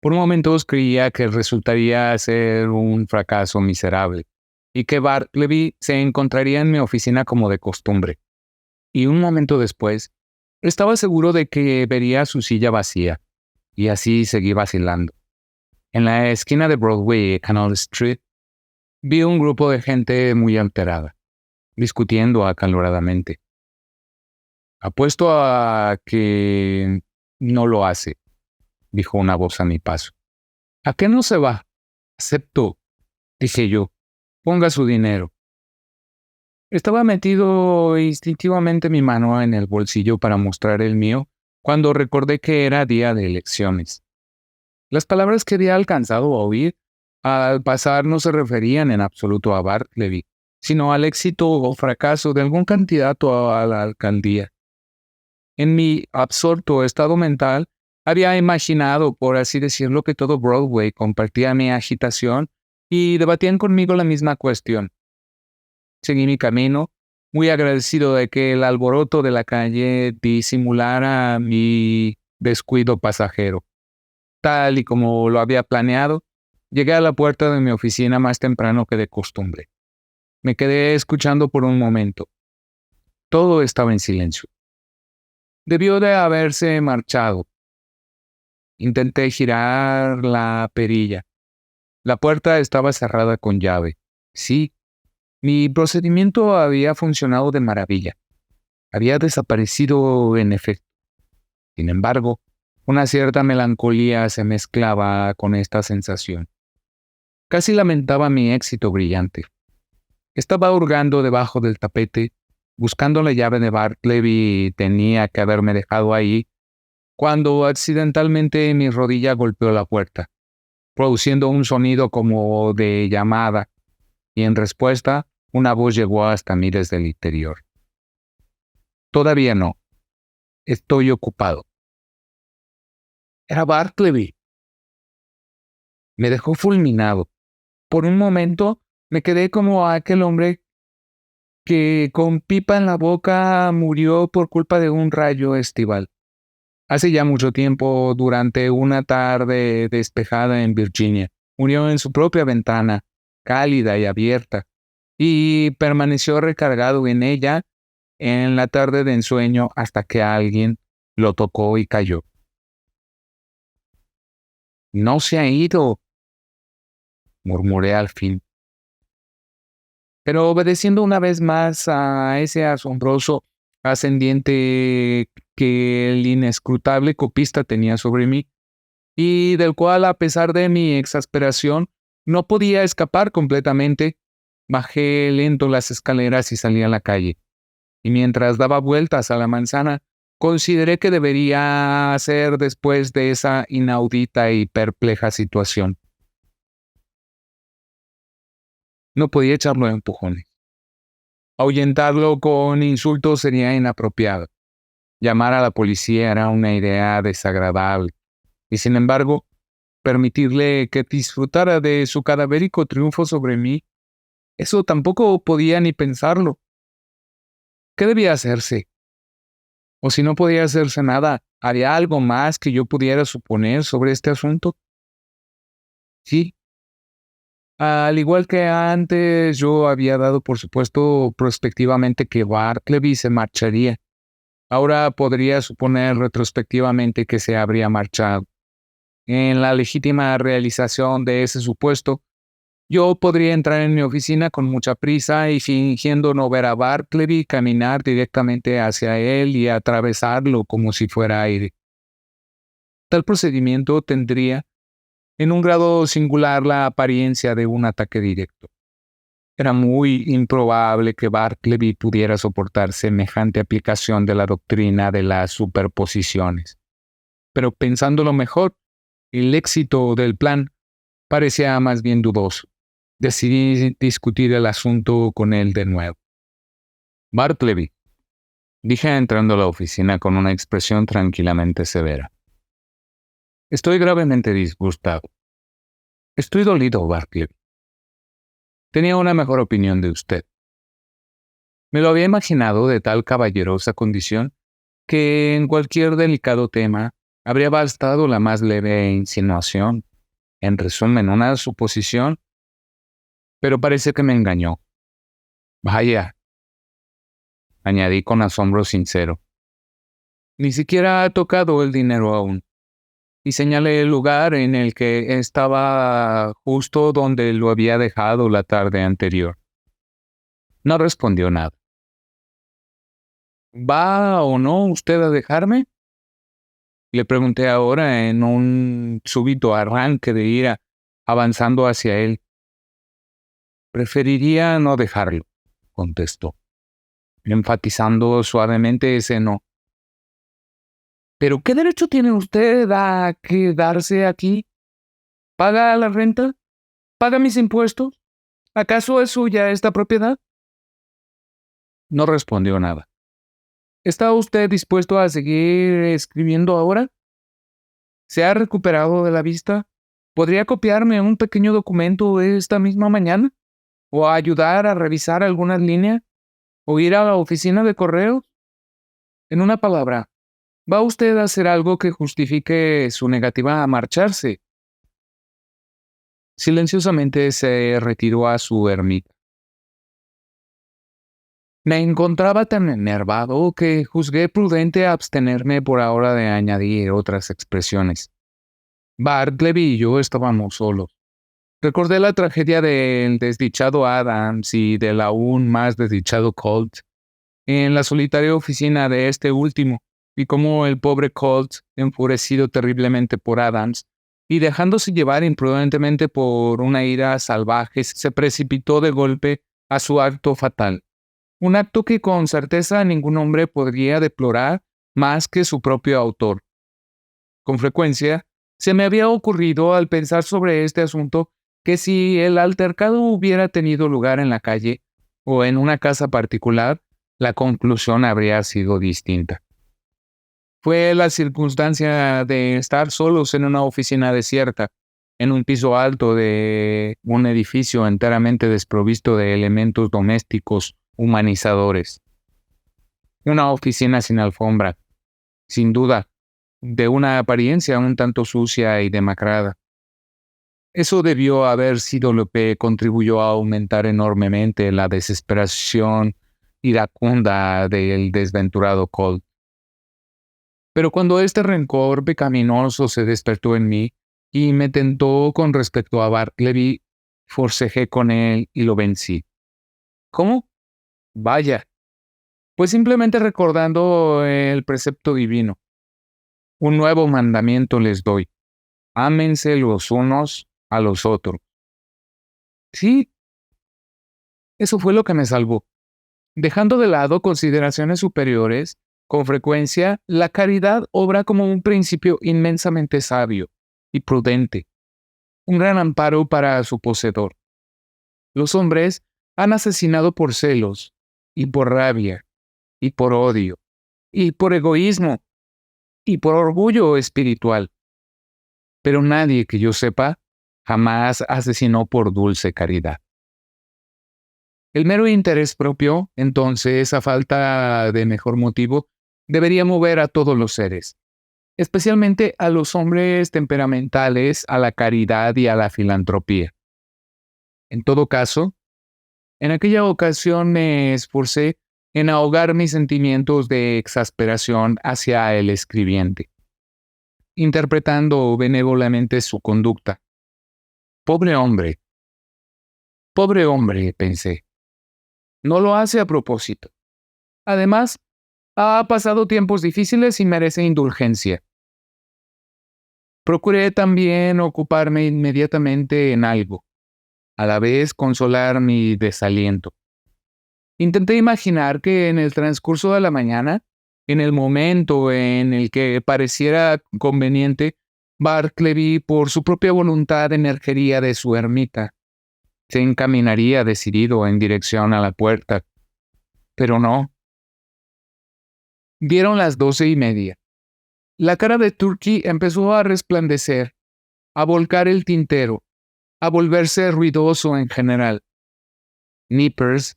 Por momentos creía que resultaría ser un fracaso miserable, y que Bartleby se encontraría en mi oficina como de costumbre. Y un momento después, estaba seguro de que vería su silla vacía, y así seguí vacilando. En la esquina de Broadway y Canal Street, vi un grupo de gente muy alterada, discutiendo acaloradamente. Apuesto a que no lo hace, dijo una voz a mi paso. ¿A qué no se va? Acepto, dije yo. Ponga su dinero. Estaba metido instintivamente mi mano en el bolsillo para mostrar el mío cuando recordé que era día de elecciones. Las palabras que había alcanzado a oír al pasar no se referían en absoluto a Bartleby, sino al éxito o fracaso de algún candidato a la alcaldía. En mi absorto estado mental, había imaginado, por así decirlo, que todo Broadway compartía mi agitación y debatían conmigo la misma cuestión. Seguí mi camino, muy agradecido de que el alboroto de la calle disimulara mi descuido pasajero. Tal y como lo había planeado, llegué a la puerta de mi oficina más temprano que de costumbre. Me quedé escuchando por un momento. Todo estaba en silencio. Debió de haberse marchado. Intenté girar la perilla. La puerta estaba cerrada con llave. Sí, mi procedimiento había funcionado de maravilla. Había desaparecido en efecto. Sin embargo, una cierta melancolía se mezclaba con esta sensación. Casi lamentaba mi éxito brillante. Estaba hurgando debajo del tapete, buscando la llave de Bartleby y tenía que haberme dejado ahí, cuando accidentalmente mi rodilla golpeó la puerta, produciendo un sonido como de llamada, y en respuesta, una voz llegó hasta mí desde el interior. Todavía no. Estoy ocupado. Era Bartleby. Me dejó fulminado. Por un momento me quedé como aquel hombre que con pipa en la boca murió por culpa de un rayo estival. Hace ya mucho tiempo, durante una tarde despejada en Virginia, murió en su propia ventana, cálida y abierta, y permaneció recargado en ella en la tarde de ensueño hasta que alguien lo tocó y cayó. No se ha ido, murmuré al fin. Pero obedeciendo una vez más a ese asombroso ascendiente que el inescrutable copista tenía sobre mí, y del cual, a pesar de mi exasperación, no podía escapar completamente. Bajé lento las escaleras y salí a la calle, y mientras daba vueltas a la manzana, consideré que debería hacer después de esa inaudita y perpleja situación. No podía echarlo a empujones. Ahuyentarlo con insultos sería inapropiado. Llamar a la policía era una idea desagradable, y sin embargo, permitirle que disfrutara de su cadavérico triunfo sobre mí, eso tampoco podía ni pensarlo. ¿Qué debía hacerse? O si no podía hacerse nada, ¿había algo más que yo pudiera suponer sobre este asunto? Sí, al igual que antes, yo había dado por supuesto prospectivamente que Bartleby se marcharía. Ahora podría suponer retrospectivamente que se habría marchado. En la legítima realización de ese supuesto, yo podría entrar en mi oficina con mucha prisa y, fingiendo no ver a Bartleby, caminar directamente hacia él y atravesarlo como si fuera aire. Tal procedimiento tendría, en un grado singular, la apariencia de un ataque directo. Era muy improbable que Bartleby pudiera soportar semejante aplicación de la doctrina de las superposiciones. Pero pensándolo mejor, el éxito del plan parecía más bien dudoso. Decidí discutir el asunto con él de nuevo. Bartleby, dije entrando a la oficina con una expresión tranquilamente severa. Estoy gravemente disgustado. Estoy dolido, Bartleby. Tenía una mejor opinión de usted. Me lo había imaginado de tal caballerosa condición que en cualquier delicado tema habría bastado la más leve insinuación. En resumen, una suposición, pero parece que me engañó. Vaya, añadí con asombro sincero. Ni siquiera ha tocado el dinero aún. Y señalé el lugar en el que estaba, justo donde lo había dejado la tarde anterior. No respondió nada. ¿Va o no usted a dejarme? Le pregunté ahora en un súbito arranque de ira, avanzando hacia él. Preferiría no dejarlo, contestó, enfatizando suavemente ese no. ¿Pero qué derecho tiene usted a quedarse aquí? ¿Paga la renta? ¿Paga mis impuestos? ¿Acaso es suya esta propiedad? No respondió nada. ¿Está usted dispuesto a seguir escribiendo ahora? ¿Se ha recuperado de la vista? ¿Podría copiarme un pequeño documento esta misma mañana? ¿O ayudar a revisar algunas líneas? ¿O ir a la oficina de correos? En una palabra, ¿va usted a hacer algo que justifique su negativa a marcharse? Silenciosamente se retiró a su ermita. Me encontraba tan enervado que juzgué prudente abstenerme por ahora de añadir otras expresiones. Bartleby y yo estábamos solos. Recordé la tragedia del desdichado Adams y del aún más desdichado Colt en la solitaria oficina de este último, y cómo el pobre Colt, enfurecido terriblemente por Adams y dejándose llevar imprudentemente por una ira salvaje, se precipitó de golpe a su acto fatal. Un acto que con certeza ningún hombre podría deplorar más que su propio autor. Con frecuencia, se me había ocurrido al pensar sobre este asunto que si el altercado hubiera tenido lugar en la calle o en una casa particular, la conclusión habría sido distinta. Fue la circunstancia de estar solos en una oficina desierta, en un piso alto de un edificio enteramente desprovisto de elementos domésticos humanizadores. Una oficina sin alfombra, sin duda, de una apariencia un tanto sucia y demacrada. Eso debió haber sido lo que contribuyó a aumentar enormemente la desesperación iracunda del desventurado Colt. Pero cuando este rencor pecaminoso se despertó en mí y me tentó con respecto a Bartleby, forcejé con él y lo vencí. ¿Cómo? Vaya. Pues simplemente recordando el precepto divino. Un nuevo mandamiento les doy. Ámense los unos a los otros. Sí, eso fue lo que me salvó. Dejando de lado consideraciones superiores, con frecuencia, la caridad obra como un principio inmensamente sabio y prudente, un gran amparo para su poseedor. Los hombres han asesinado por celos, y por rabia, y por odio, y por egoísmo, y por orgullo espiritual. Pero nadie que yo sepa jamás asesinó por dulce caridad. El mero interés propio, entonces, a falta de mejor motivo, debería mover a todos los seres, especialmente a los hombres temperamentales, a la caridad y a la filantropía. En todo caso, en aquella ocasión me esforcé en ahogar mis sentimientos de exasperación hacia el escribiente, interpretando benévolamente su conducta. Pobre hombre, pensé. No lo hace a propósito. Además, ha pasado tiempos difíciles y merece indulgencia. Procuré también ocuparme inmediatamente en algo, a la vez consolar mi desaliento. Intenté imaginar que en el transcurso de la mañana, en el momento en el que pareciera conveniente, Bartleby, por su propia voluntad, emergería de su ermita. Se encaminaría decidido en dirección a la puerta. Pero no. Dieron las 12:30. La cara de Turkey empezó a resplandecer, a volcar el tintero, a volverse ruidoso en general. Nippers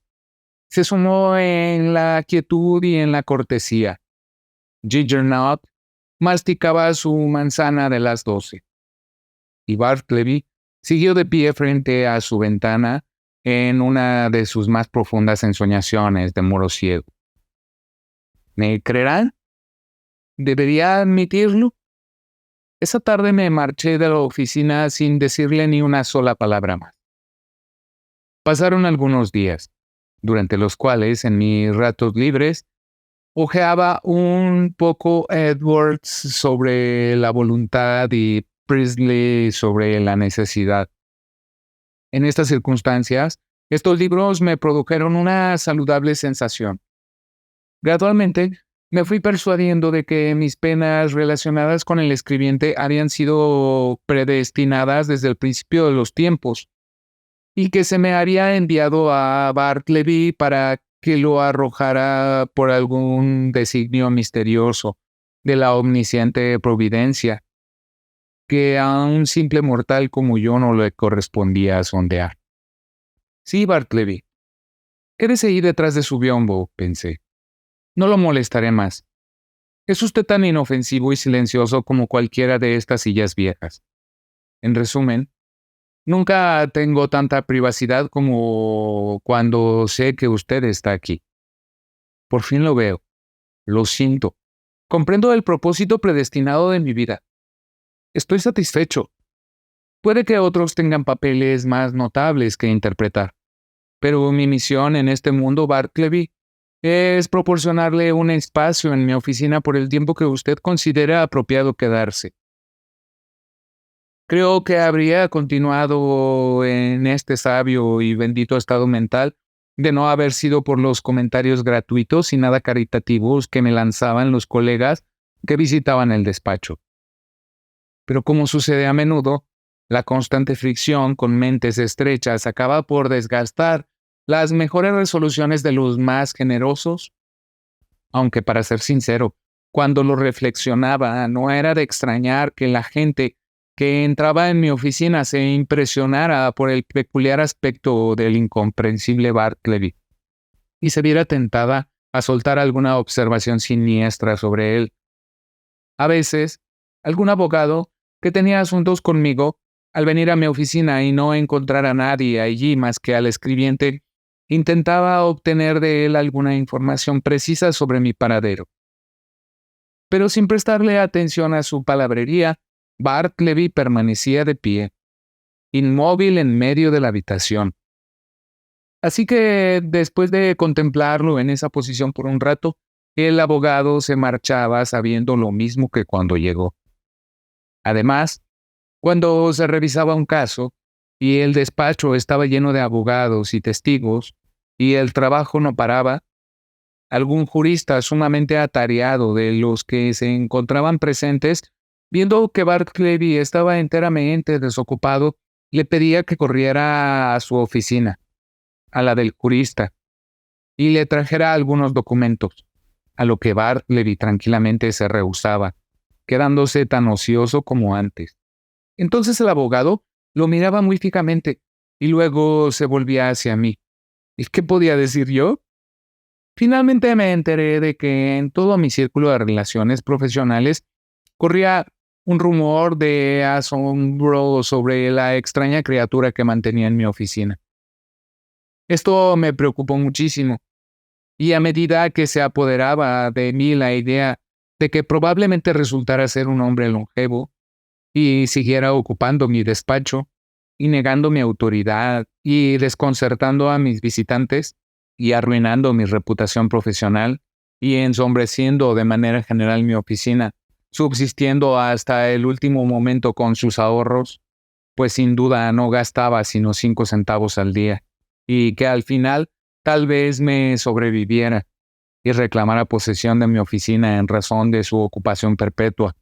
se sumó en la quietud y en la cortesía. Juggernaut masticaba su manzana de las 12. Y Bartleby siguió de pie frente a su ventana en una de sus más profundas ensoñaciones de moro ciego. ¿Me creerán? ¿Debería admitirlo? Esa tarde me marché de la oficina sin decirle ni una sola palabra más. Pasaron algunos días, durante los cuales, en mis ratos libres, hojeaba un poco Edwards sobre la voluntad y Priestley sobre la necesidad. En estas circunstancias, estos libros me produjeron una saludable sensación. Gradualmente, me fui persuadiendo de que mis penas relacionadas con el escribiente habían sido predestinadas desde el principio de los tiempos, y que se me había enviado a Bartleby para que lo arrojara por algún designio misterioso de la omnisciente providencia, que a un simple mortal como yo no le correspondía sondear. Sí, Bartleby, quédese ahí detrás de su biombo, pensé. No lo molestaré más. Es usted tan inofensivo y silencioso como cualquiera de estas sillas viejas. En resumen, nunca tengo tanta privacidad como cuando sé que usted está aquí. Por fin lo veo. Lo siento. Comprendo el propósito predestinado de mi vida. Estoy satisfecho. Puede que otros tengan papeles más notables que interpretar, pero mi misión en este mundo, Bartleby, es proporcionarle un espacio en mi oficina por el tiempo que usted considera apropiado quedarse. Creo que habría continuado en este sabio y bendito estado mental de no haber sido por los comentarios gratuitos y nada caritativos que me lanzaban los colegas que visitaban el despacho. Pero como sucede a menudo, la constante fricción con mentes estrechas acaba por desgastar las mejores resoluciones de los más generosos. Aunque, para ser sincero, cuando lo reflexionaba, no era de extrañar que la gente que entraba en mi oficina se impresionara por el peculiar aspecto del incomprensible Bartleby y se viera tentada a soltar alguna observación siniestra sobre él. A veces, algún abogado que tenía asuntos conmigo, al venir a mi oficina y no encontrar a nadie allí más que al escribiente, intentaba obtener de él alguna información precisa sobre mi paradero. Pero sin prestarle atención a su palabrería, Bartleby permanecía de pie, inmóvil en medio de la habitación. Así que después de contemplarlo en esa posición por un rato, el abogado se marchaba sabiendo lo mismo que cuando llegó. Además, cuando se revisaba un caso y el despacho estaba lleno de abogados y testigos y el trabajo no paraba, algún jurista sumamente atareado de los que se encontraban presentes, viendo que Bartleby estaba enteramente desocupado, le pedía que corriera a su oficina, a la del jurista, y le trajera algunos documentos, a lo que Bartleby tranquilamente se rehusaba, quedándose tan ocioso como antes. Entonces el abogado lo miraba muy fijamente y luego se volvía hacia mí. ¿Y qué podía decir yo? Finalmente me enteré de que en todo mi círculo de relaciones profesionales corría un rumor de asombro sobre la extraña criatura que mantenía en mi oficina. Esto me preocupó muchísimo, y a medida que se apoderaba de mí la idea de que probablemente resultara ser un hombre longevo y siguiera ocupando mi despacho y negando mi autoridad y desconcertando a mis visitantes y arruinando mi reputación profesional y ensombreciendo de manera general mi oficina, subsistiendo hasta el último momento con sus ahorros, pues sin duda no gastaba sino 5 centavos al día, y que al final tal vez me sobreviviera y reclamara posesión de mi oficina en razón de su ocupación perpetua,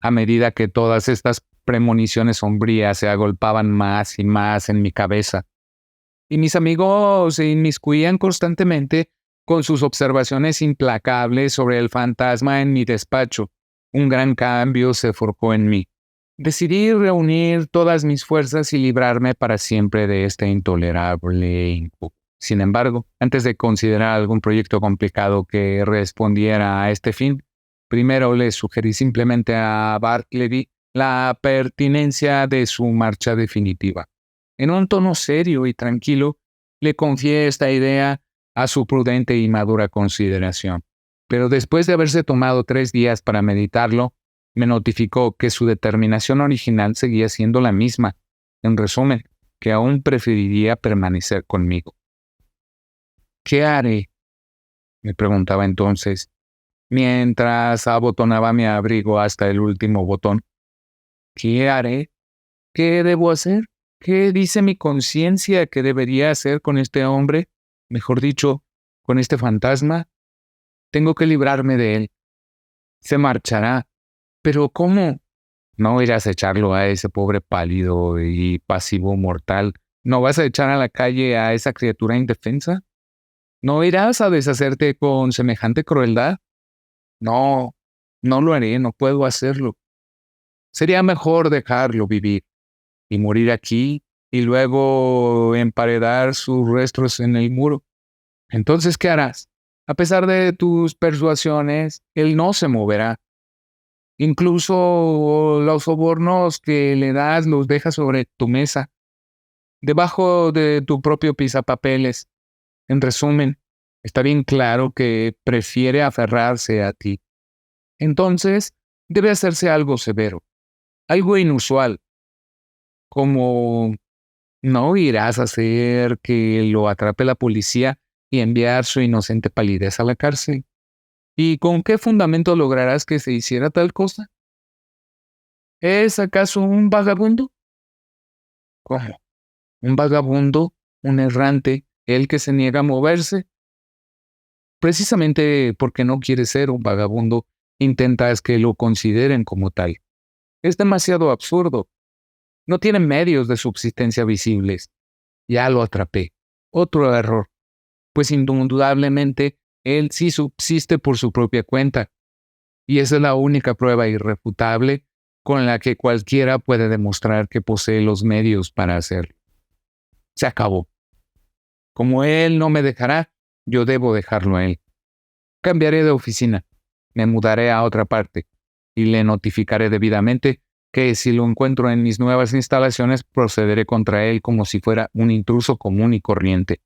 a medida que todas estas premoniciones sombrías se agolpaban más y más en mi cabeza. Y mis amigos se inmiscuían constantemente con sus observaciones implacables sobre el fantasma en mi despacho. Un gran cambio se forjó en mí. Decidí reunir todas mis fuerzas y librarme para siempre de este intolerable incubo. Sin embargo, antes de considerar algún proyecto complicado que respondiera a este fin, primero le sugerí simplemente a Bartleby la pertinencia de su marcha definitiva. En un tono serio y tranquilo, le confié esta idea a su prudente y madura consideración. Pero después de haberse tomado 3 días para meditarlo, me notificó que su determinación original seguía siendo la misma. En resumen, que aún preferiría permanecer conmigo. ¿Qué haré?, me preguntaba entonces, mientras abotonaba mi abrigo hasta el último botón. ¿Qué haré? ¿Qué debo hacer? ¿Qué dice mi conciencia que debería hacer con este hombre? Mejor dicho, con este fantasma. Tengo que librarme de él. Se marchará. ¿Pero cómo? ¿No irás a echarlo a ese pobre pálido y pasivo mortal? ¿No vas a echar a la calle a esa criatura indefensa? ¿No irás a deshacerte con semejante crueldad? No, no lo haré, no puedo hacerlo. Sería mejor dejarlo vivir y morir aquí y luego emparedar sus restos en el muro. Entonces, ¿qué harás? A pesar de tus persuasiones, él no se moverá. Incluso los sobornos que le das los dejas sobre tu mesa, debajo de tu propio pisapapeles. En resumen, está bien claro que prefiere aferrarse a ti. Entonces, debe hacerse algo severo, algo inusual, como no irás a hacer que lo atrape la policía y enviar su inocente palidez a la cárcel. ¿Y con qué fundamento lograrás que se hiciera tal cosa? ¿Es acaso un vagabundo? ¿Cómo? ¿Un vagabundo? ¿Un errante? ¿El que se niega a moverse? Precisamente porque no quieres ser un vagabundo, intentas que lo consideren como tal. Es demasiado absurdo. No tiene medios de subsistencia visibles. Ya lo atrapé. Otro error. Pues indudablemente él sí subsiste por su propia cuenta. Y esa es la única prueba irrefutable con la que cualquiera puede demostrar que posee los medios para hacerlo. Se acabó. Como él no me dejará, yo debo dejarlo a él. Cambiaré de oficina, me mudaré a otra parte y le notificaré debidamente que si lo encuentro en mis nuevas instalaciones procederé contra él como si fuera un intruso común y corriente.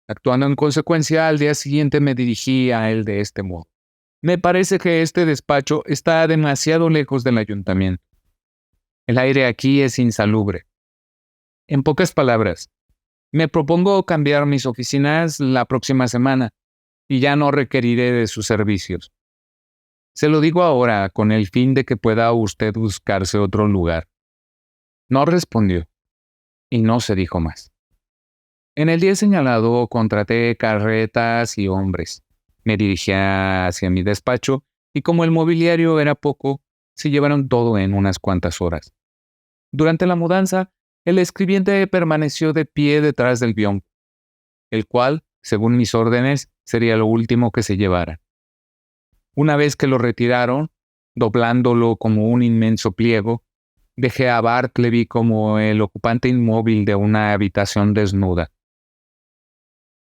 Actuando en consecuencia, al día siguiente me dirigí a él de este modo. Me parece que este despacho está demasiado lejos del ayuntamiento. El aire aquí es insalubre. En pocas palabras, Me propongo cambiar mis oficinas la próxima semana y ya no requeriré de sus servicios. Se lo digo ahora con el fin de que pueda usted buscarse otro lugar. No respondió y no se dijo más. En el día señalado contraté carretas y hombres. Me dirigía hacia mi despacho y como el mobiliario era poco, se llevaron todo en unas cuantas horas. Durante la mudanza, el escribiente permaneció de pie detrás del biombo, el cual, según mis órdenes, sería lo último que se llevara. Una vez que lo retiraron, doblándolo como un inmenso pliego, dejé a Bartleby como el ocupante inmóvil de una habitación desnuda.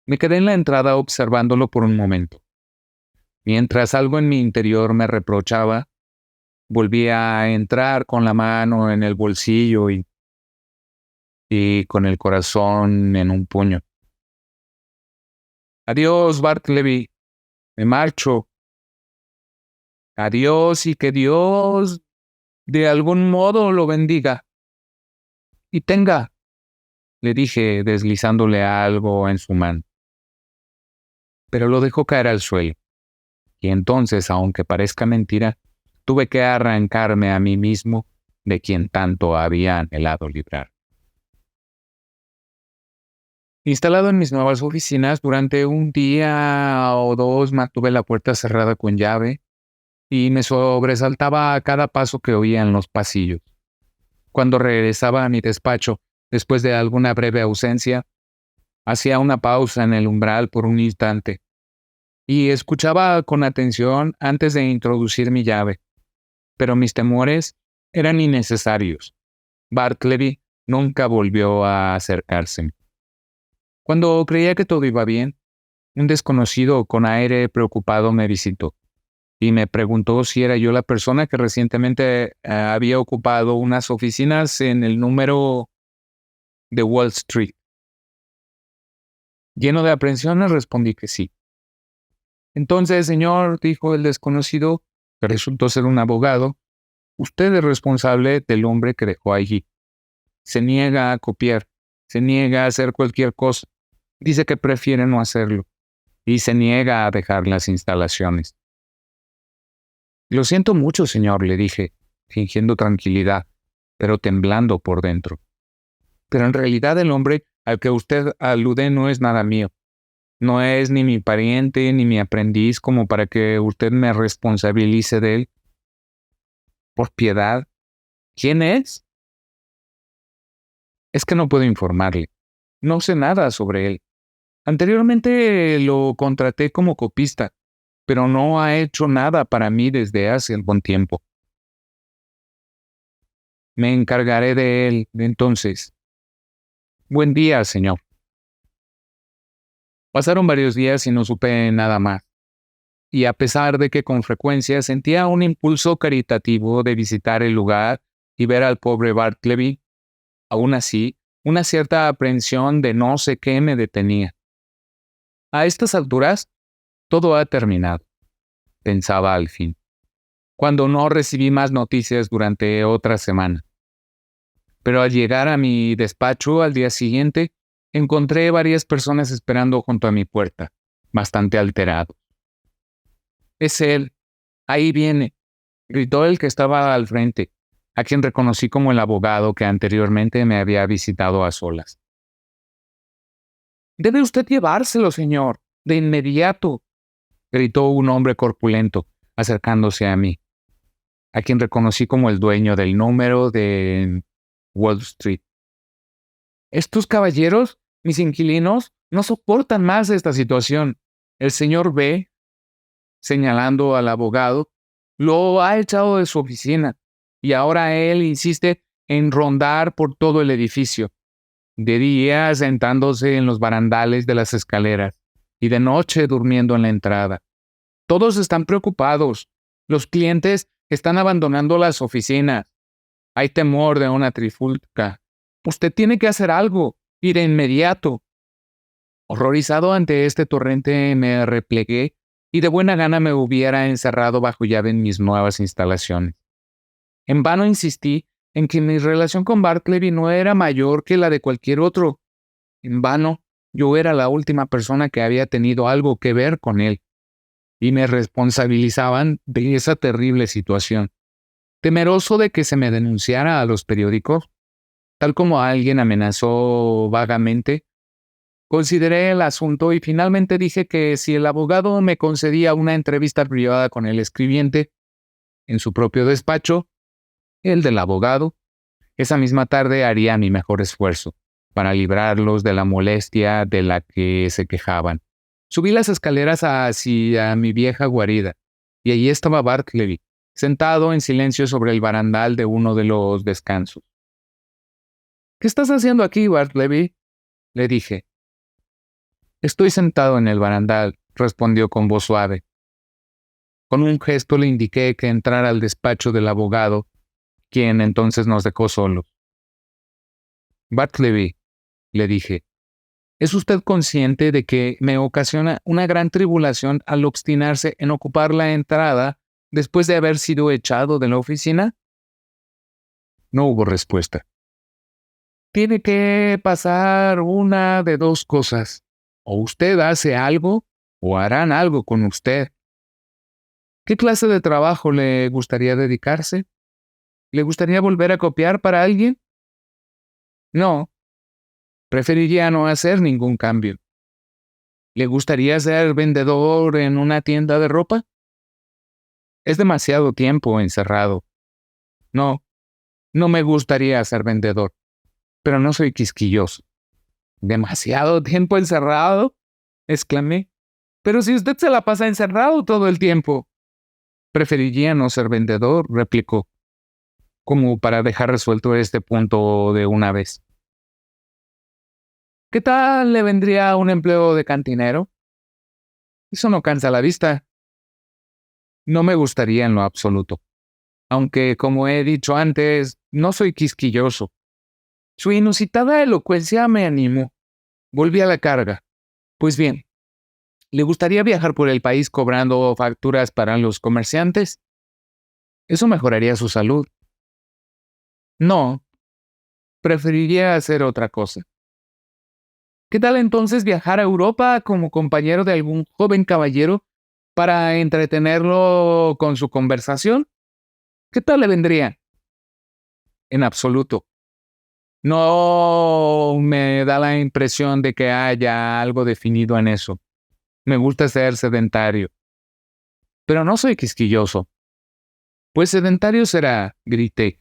Me quedé en la entrada observándolo por un momento. Mientras algo en mi interior me reprochaba, volví a entrar con la mano en el bolsillo y con el corazón en un puño. Adiós, Bartleby. Me marcho. Adiós y que Dios de algún modo lo bendiga. Y tenga, le dije deslizándole algo en su mano. Pero lo dejó caer al suelo. Y entonces, aunque parezca mentira, tuve que arrancarme a mí mismo de quien tanto había anhelado librar. Instalado en mis nuevas oficinas, durante un día o dos mantuve la puerta cerrada con llave y me sobresaltaba a cada paso que oía en los pasillos. Cuando regresaba a mi despacho, después de alguna breve ausencia, hacía una pausa en el umbral por un instante y escuchaba con atención antes de introducir mi llave. Pero mis temores eran innecesarios. Bartleby nunca volvió a acercarse. Cuando creía que todo iba bien, un desconocido con aire preocupado me visitó y me preguntó si era yo la persona que recientemente había ocupado unas oficinas en el número de Wall Street. Lleno de aprensiones respondí que sí. Entonces, señor, dijo el desconocido, que resultó ser un abogado, usted es responsable del hombre que dejó allí. Se niega a copiar, se niega a hacer cualquier cosa. Dice que prefiere no hacerlo y se niega a dejar las instalaciones. Lo siento mucho, señor, le dije, fingiendo tranquilidad, pero temblando por dentro. Pero en realidad el hombre al que usted alude no es nada mío. No es ni mi pariente ni mi aprendiz como para que usted me responsabilice de él. Por piedad, ¿quién es? Es que no puedo informarle. No sé nada sobre él. Anteriormente lo contraté como copista, pero no ha hecho nada para mí desde hace algún tiempo. Me encargaré de él entonces. Buen día, señor. Pasaron varios días y no supe nada más. Y a pesar de que con frecuencia sentía un impulso caritativo de visitar el lugar y ver al pobre Bartleby, aún así, una cierta aprensión de no sé qué me detenía. A estas alturas, todo ha terminado, pensaba al fin, cuando no recibí más noticias durante otra semana. Pero al llegar a mi despacho al día siguiente, encontré varias personas esperando junto a mi puerta, bastante alterados. Es él, ahí viene, gritó el que estaba al frente, a quien reconocí como el abogado que anteriormente me había visitado a solas. Debe usted llevárselo, señor, de inmediato, gritó un hombre corpulento, acercándose a mí, a quien reconocí como el dueño del número de Wall Street. Estos caballeros, mis inquilinos, no soportan más esta situación. El señor B, señalando al abogado, lo ha echado de su oficina y ahora él insiste en rondar por todo el edificio, de día sentándose en los barandales de las escaleras y de noche durmiendo en la entrada. Todos están preocupados. Los clientes están abandonando las oficinas. Hay temor de una trifulca. Usted tiene que hacer algo, y de inmediato. Horrorizado ante este torrente me replegué y de buena gana me hubiera encerrado bajo llave en mis nuevas instalaciones. En vano insistí en que mi relación con Bartleby no era mayor que la de cualquier otro. En vano, yo era la última persona que había tenido algo que ver con él, y me responsabilizaban de esa terrible situación. Temeroso de que se me denunciara a los periódicos, tal como alguien amenazó vagamente, consideré el asunto y finalmente dije que si el abogado me concedía una entrevista privada con el escribiente en su propio despacho, el del abogado, esa misma tarde haría mi mejor esfuerzo para librarlos de la molestia de la que se quejaban. Subí las escaleras hacia mi vieja guarida, y allí estaba Bartleby, sentado en silencio sobre el barandal de uno de los descansos. ¿Qué estás haciendo aquí, Bartleby?, le dije. Estoy sentado en el barandal, respondió con voz suave. Con un gesto le indiqué que entrara al despacho del abogado, quien entonces nos dejó solos. Bartleby, le dije, ¿es usted consciente de que me ocasiona una gran tribulación al obstinarse en ocupar la entrada después de haber sido echado de la oficina? No hubo respuesta. Tiene que pasar una de dos cosas. O usted hace algo, o harán algo con usted. ¿Qué clase de trabajo le gustaría dedicarse? ¿Le gustaría volver a copiar para alguien? No, preferiría no hacer ningún cambio. ¿Le gustaría ser vendedor en una tienda de ropa? Es demasiado tiempo encerrado. No, no me gustaría ser vendedor, pero no soy quisquilloso. ¿Demasiado tiempo encerrado?, exclamé. Pero si usted se la pasa encerrado todo el tiempo. Preferiría no ser vendedor, replicó, como para dejar resuelto este punto de una vez. ¿Qué tal le vendría un empleo de cantinero? Eso no cansa la vista. No me gustaría en lo absoluto, aunque, como he dicho antes, no soy quisquilloso. Su inusitada elocuencia me animó. Volví a la carga. Pues bien, ¿le gustaría viajar por el país cobrando facturas para los comerciantes? Eso mejoraría su salud. No, preferiría hacer otra cosa. ¿Qué tal entonces viajar a Europa como compañero de algún joven caballero para entretenerlo con su conversación? ¿Qué tal le vendría? En absoluto. No me da la impresión de que haya algo definido en eso. Me gusta ser sedentario. Pero no soy quisquilloso. Pues sedentario será, grité,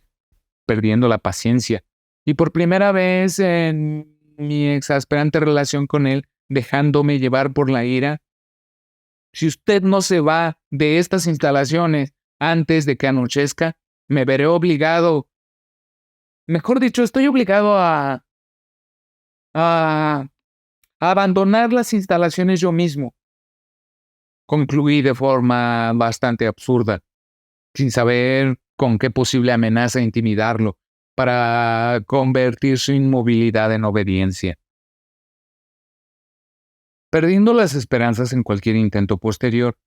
perdiendo la paciencia, y por primera vez en mi exasperante relación con él, dejándome llevar por la ira. Si usted no se va de estas instalaciones antes de que anochezca, me veré obligado, mejor dicho, estoy obligado a abandonar las instalaciones yo mismo. Concluí de forma bastante absurda, sin saber con qué posible amenaza intimidarlo, para convertir su inmovilidad en obediencia. Perdiendo las esperanzas en cualquier intento posterior,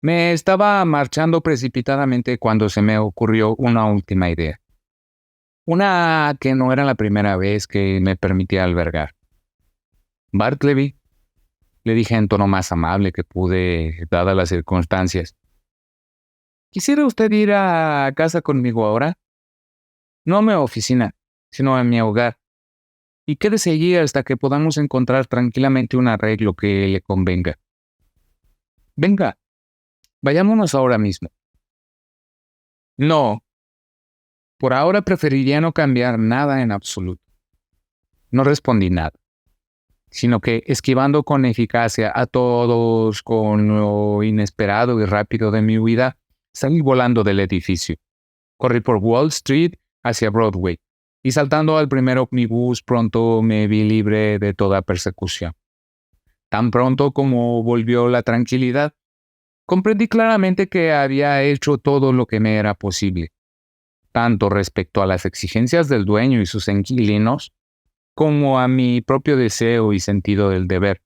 me estaba marchando precipitadamente cuando se me ocurrió una última idea. Una que no era la primera vez que me permitía albergar. Bartleby, le dije en tono más amable que pude, dadas las circunstancias. ¿Quisiera usted ir a casa conmigo ahora? No a mi oficina, sino a mi hogar. Y quédese allí hasta que podamos encontrar tranquilamente un arreglo que le convenga. Venga, vayámonos ahora mismo. No, por ahora preferiría no cambiar nada en absoluto. No respondí nada, sino que, esquivando con eficacia a todos con lo inesperado y rápido de mi huida, salí volando del edificio. Corrí por Wall Street hacia Broadway, y saltando al primer ómnibus pronto me vi libre de toda persecución. Tan pronto como volvió la tranquilidad, comprendí claramente que había hecho todo lo que me era posible, tanto respecto a las exigencias del dueño y sus inquilinos, como a mi propio deseo y sentido del deber,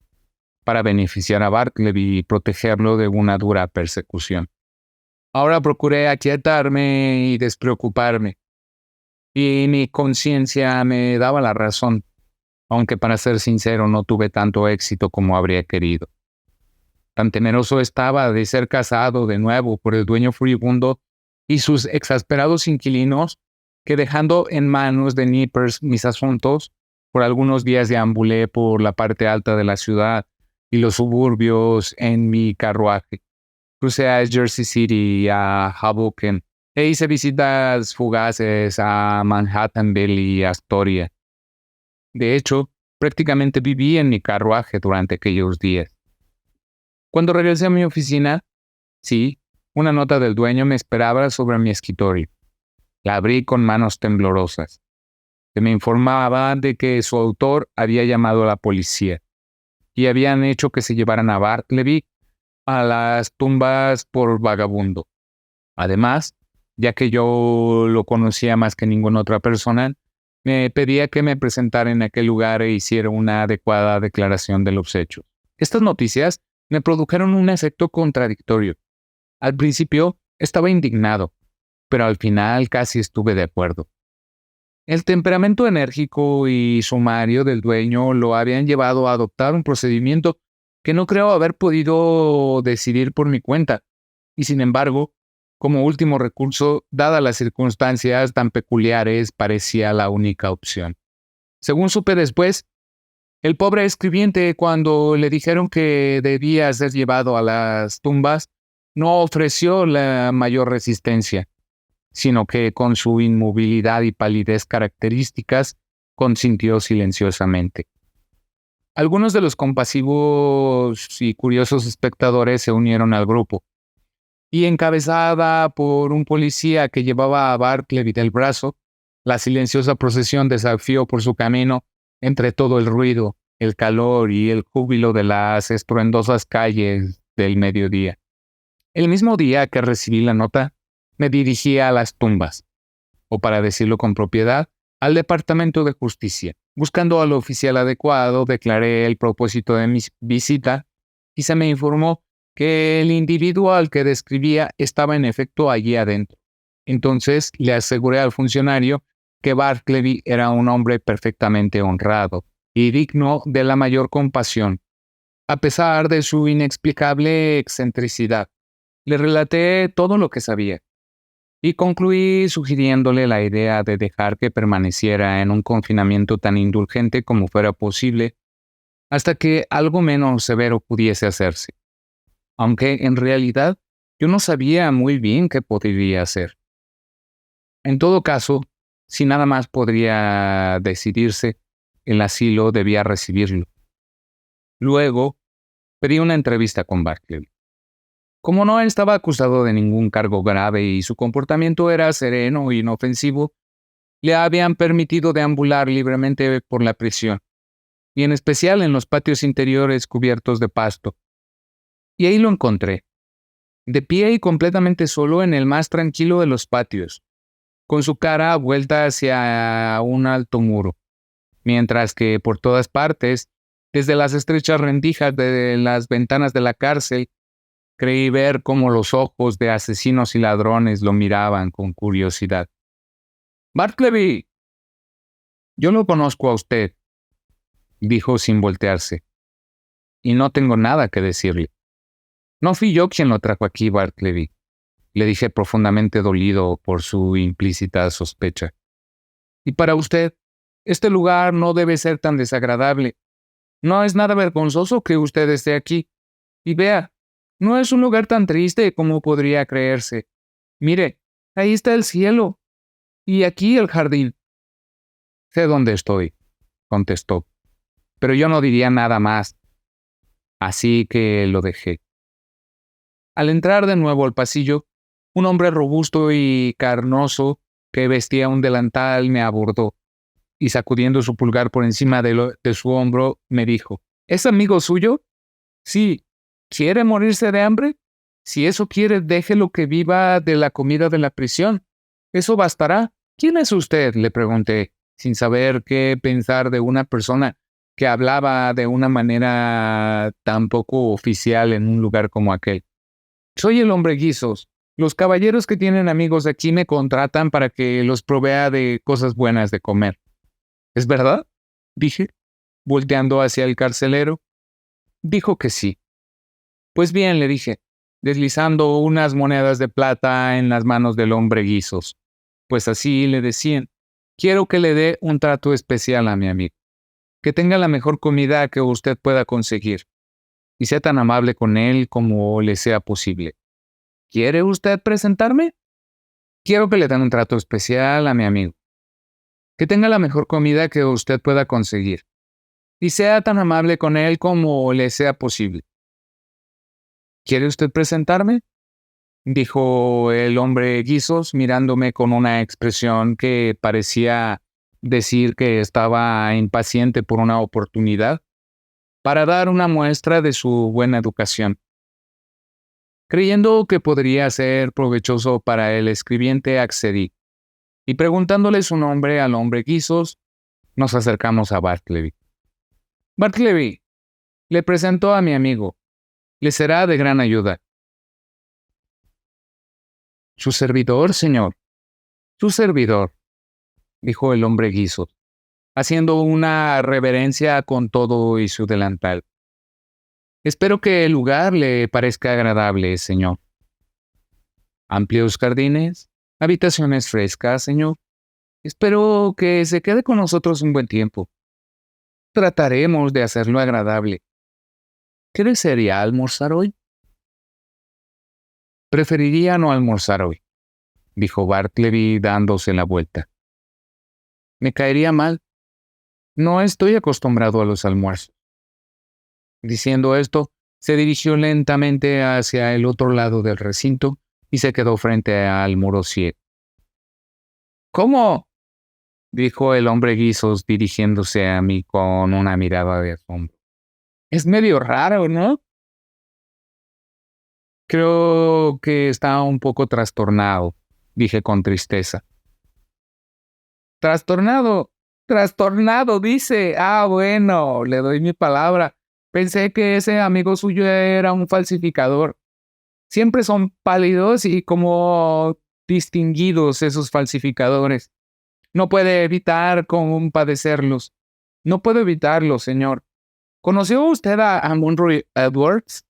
para beneficiar a Bartleby y protegerlo de una dura persecución. Ahora procuré aquietarme y despreocuparme, y mi conciencia me daba la razón. aunque para ser sincero no tuve tanto éxito como habría querido. Tan temeroso estaba de ser cazado de nuevo por el dueño furibundo y sus exasperados inquilinos, que dejando en manos de Nippers mis asuntos, por algunos días deambulé por la parte alta de la ciudad y los suburbios en mi carruaje. Crucé a Jersey City, a Hoboken, e hice visitas fugaces a Manhattanville y Astoria. De hecho, prácticamente viví en mi carruaje durante aquellos días. Cuando regresé a mi oficina, sí, una nota del dueño me esperaba sobre mi escritorio. La abrí con manos temblorosas. Se me informaba de que su autor había llamado a la policía y habían hecho que se llevaran a Bartleby a las tumbas por vagabundo. Además, ya que yo lo conocía más que ninguna otra persona, me pedía que me presentara en aquel lugar e hiciera una adecuada declaración de los hechos. Estas noticias me produjeron un efecto contradictorio. Al principio estaba indignado, pero al final casi estuve de acuerdo. El temperamento enérgico y sumario del dueño lo habían llevado a adoptar un procedimiento que no creo haber podido decidir por mi cuenta, y sin embargo, como último recurso, dadas las circunstancias tan peculiares, parecía la única opción. Según supe después, el pobre escribiente, cuando le dijeron que debía ser llevado a las tumbas, no ofreció la mayor resistencia, sino que con su inmovilidad y palidez características, consintió silenciosamente. Algunos de los compasivos y curiosos espectadores se unieron al grupo, y encabezada por un policía que llevaba a Bartleby del brazo, la silenciosa procesión desafió por su camino, entre todo el ruido, el calor y el júbilo de las estruendosas calles del mediodía. El mismo día que recibí la nota, me dirigí a las tumbas, o para decirlo con propiedad, al Departamento de Justicia. Buscando al oficial adecuado, declaré el propósito de mi visita y se me informó que el individuo al que describía estaba en efecto allí adentro. Entonces le aseguré al funcionario que Bartleby era un hombre perfectamente honrado y digno de la mayor compasión, a pesar de su inexplicable excentricidad. Le relaté todo lo que sabía y concluí sugiriéndole la idea de dejar que permaneciera en un confinamiento tan indulgente como fuera posible hasta que algo menos severo pudiese hacerse, aunque en realidad yo no sabía muy bien qué podría hacer. En todo caso, si nada más podría decidirse, el asilo debía recibirlo. Luego, pedí una entrevista con Bartleby. Como no estaba acusado de ningún cargo grave y su comportamiento era sereno e inofensivo, le habían permitido deambular libremente por la prisión, y en especial en los patios interiores cubiertos de pasto. Y ahí lo encontré, de pie y completamente solo en el más tranquilo de los patios, con su cara vuelta hacia un alto muro, mientras que por todas partes, desde las estrechas rendijas de las ventanas de la cárcel, creí ver cómo los ojos de asesinos y ladrones lo miraban con curiosidad. «Bartleby, yo lo conozco a usted», dijo sin voltearse, «y no tengo nada que decirle». «No fui yo quien lo trajo aquí, Bartleby», le dije profundamente dolido por su implícita sospecha. «Y para usted, este lugar no debe ser tan desagradable. No es nada vergonzoso que usted esté aquí. Y vea, no es un lugar tan triste como podría creerse. Mire, ahí está el cielo. Y aquí el jardín». «Sé dónde estoy», contestó, «pero yo no diría nada más». Así que lo dejé. Al entrar de nuevo al pasillo, un hombre robusto y carnoso que vestía un delantal me abordó y sacudiendo su pulgar por encima de su hombro, me dijo: «¿Es amigo suyo?» «Sí». «¿Quiere morirse de hambre? Si eso quiere, déjelo que viva de la comida de la prisión. Eso bastará». «¿Quién es usted?», le pregunté, sin saber qué pensar de una persona que hablaba de una manera tan poco oficial en un lugar como aquel. «Soy el hombre Guisos. Los caballeros que tienen amigos aquí me contratan para que los provea de cosas buenas de comer». «¿Es verdad?», dije. volteando hacia el carcelero. Dijo que sí. Pues bien, le dije, deslizando unas monedas de plata en las manos del hombre guisos. Pues así le decían, quiero que le dé un trato especial a mi amigo. Que tenga la mejor comida que usted pueda conseguir. Y sea tan amable con él como le sea posible. ¿Quiere usted presentarme? Quiero que le den un trato especial a mi amigo. Que tenga la mejor comida que usted pueda conseguir. Y sea tan amable con él como le sea posible. ¿Quiere usted presentarme? Dijo el hombre guisos, mirándome con una expresión que parecía decir que estaba impaciente por una oportunidad para dar una muestra de su buena educación. Creyendo que podría ser provechoso para el escribiente, accedí, y preguntándole su nombre al hombre guisos, nos acercamos a Bartleby. Bartleby, le presento a mi amigo. Le será de gran ayuda. Su servidor, señor. Su servidor, dijo el hombre guisos, haciendo una reverencia con todo y su delantal. Espero que el lugar le parezca agradable, señor. Amplios jardines, habitaciones frescas, señor. Espero que se quede con nosotros un buen tiempo. Trataremos de hacerlo agradable. ¿Qué desearía almorzar hoy? Preferiría no almorzar hoy, dijo Bartleby dándose la vuelta. Me caería mal. No estoy acostumbrado a los almuerzos. Diciendo esto, se dirigió lentamente hacia el otro lado del recinto y se quedó frente al muro ciego. ¿Cómo? Dijo el hombre guisos dirigiéndose a mí con una mirada de asombro. Es medio raro, ¿no? Creo que está un poco trastornado, dije con tristeza. ¿Trastornado? Trastornado, dice. Ah, bueno, le doy mi palabra. Pensé que ese amigo suyo era un falsificador. Siempre son pálidos y como distinguidos esos falsificadores. No puede evitar compadecerlos. No puedo evitarlo, señor. ¿Conoció usted a Monroe Edwards?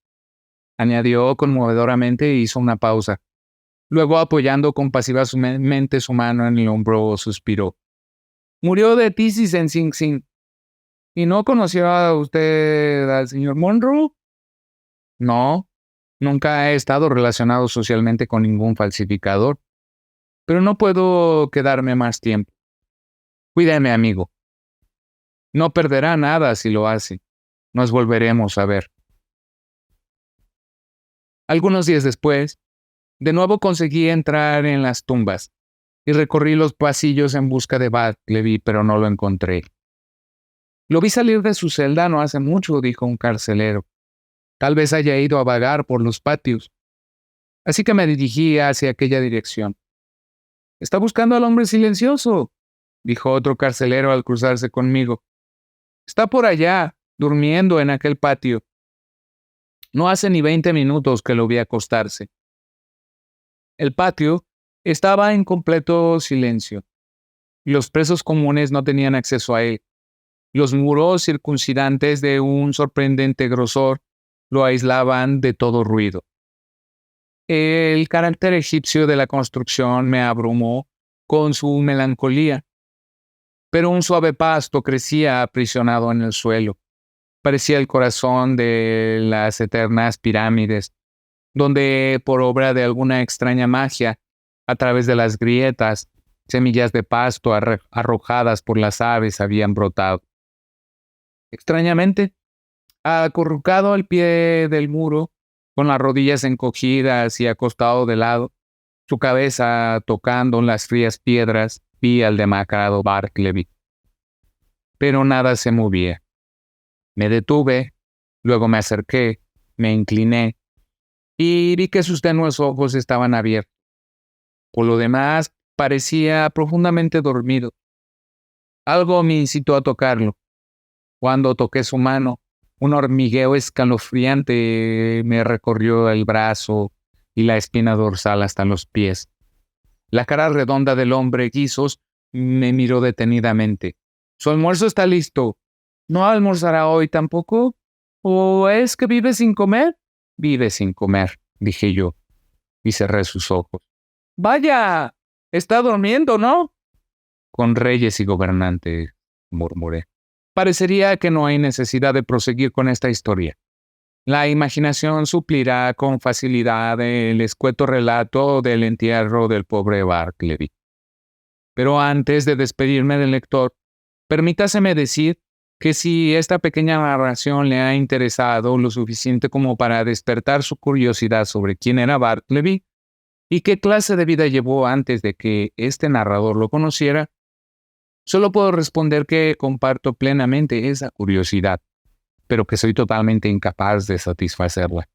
Añadió conmovedoramente e hizo una pausa. Luego, apoyando compasivamente su mano en el hombro, suspiró. Murió de tisis en Sing Sing. ¿Y no conoció a usted al señor Monroe? No, nunca he estado relacionado socialmente con ningún falsificador. Pero no puedo quedarme más tiempo. Cuídeme, amigo. No perderá nada si lo hace. Nos volveremos a ver. Algunos días después, de nuevo conseguí entrar en las tumbas y recorrí los pasillos en busca de Bartleby, pero no lo encontré. Lo vi salir de su celda no hace mucho, dijo un carcelero. Tal vez haya ido a vagar por los patios. Así que me dirigí hacia aquella dirección. Está buscando al hombre silencioso, dijo otro carcelero al cruzarse conmigo. Está por allá, durmiendo en aquel patio. No hace ni 20 minutos que lo vi acostarse. El patio estaba en completo silencio. Los presos comunes no tenían acceso a él. Los muros circundantes de un sorprendente grosor lo aislaban de todo ruido. El carácter egipcio de la construcción me abrumó con su melancolía, pero un suave pasto crecía aprisionado en el suelo. Parecía el corazón de las eternas pirámides, donde, por obra de alguna extraña magia, a través de las grietas, semillas de pasto arrojadas por las aves habían brotado. Extrañamente, acurrucado al pie del muro, con las rodillas encogidas y acostado de lado, su cabeza tocando las frías piedras, vi al demacrado Bartleby. Pero nada se movía. Me detuve, luego me acerqué, me incliné, y vi que sus tenues ojos estaban abiertos. Por lo demás, parecía profundamente dormido. Algo me incitó a tocarlo. Cuando toqué su mano, un hormigueo escalofriante me recorrió el brazo y la espina dorsal hasta los pies. La cara redonda del hombre guisos me miró detenidamente. «Su almuerzo está listo», ¿No almorzará hoy tampoco? ¿O es que vive sin comer? Vive sin comer, dije yo, y cerré sus ojos. Vaya, está durmiendo, ¿no? Con reyes y gobernantes, murmuré. Parecería que no hay necesidad de proseguir con esta historia. La imaginación suplirá con facilidad el escueto relato del entierro del pobre Bartleby. Pero antes de despedirme del lector, permítaseme decir que si esta pequeña narración le ha interesado lo suficiente como para despertar su curiosidad sobre quién era Bartleby y qué clase de vida llevó antes de que este narrador lo conociera, solo puedo responder que comparto plenamente esa curiosidad, pero que soy totalmente incapaz de satisfacerla.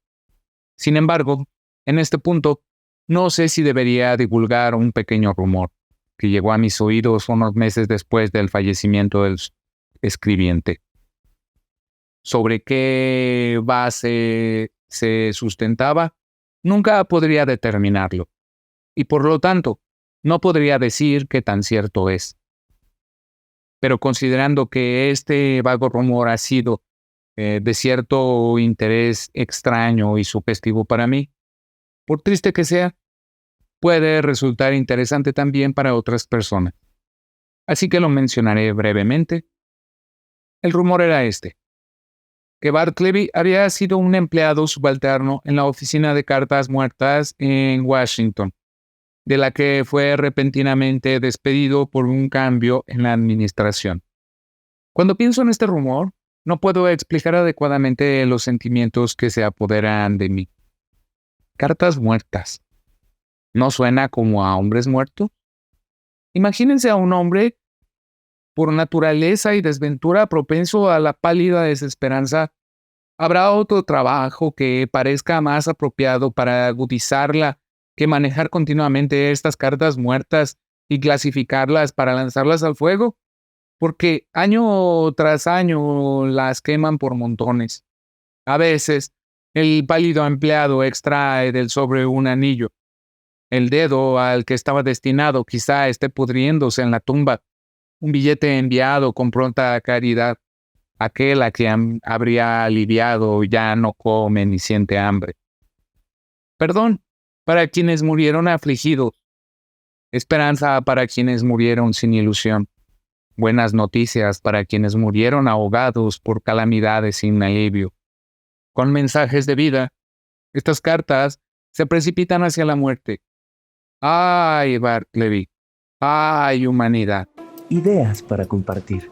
Sin embargo, en este punto, no sé si debería divulgar un pequeño rumor que llegó a mis oídos unos meses después del fallecimiento del escribiente. Sobre qué base se sustentaba, nunca podría determinarlo, y por lo tanto, no podría decir qué tan cierto es. Pero considerando que este vago rumor ha sido de cierto interés extraño y sugestivo para mí, por triste que sea, puede resultar interesante también para otras personas. Así que lo mencionaré brevemente. El rumor era este, que Bartleby había sido un empleado subalterno en la oficina de cartas muertas en Washington, de la que fue repentinamente despedido por un cambio en la administración. Cuando pienso en este rumor, no puedo explicar adecuadamente los sentimientos que se apoderan de mí. Cartas muertas. ¿No suena como a hombres muertos? Imagínense a un hombre por naturaleza y desventura propenso a la pálida desesperanza. ¿Habrá otro trabajo que parezca más apropiado para agudizarla que manejar continuamente estas cartas muertas y clasificarlas para lanzarlas al fuego? Porque año tras año las queman por montones. A veces, el pálido empleado extrae del sobre un anillo. El dedo al que estaba destinado quizá esté pudriéndose en la tumba. Un billete enviado con pronta caridad. Aquel a quien habría aliviado ya no come ni siente hambre. Perdón para quienes murieron afligidos. Esperanza para quienes murieron sin ilusión. Buenas noticias para quienes murieron ahogados por calamidades sin alivio. Con mensajes de vida, estas cartas se precipitan hacia la muerte. ¡Ay, Bartleby! ¡Ay, humanidad! Ideas para compartir.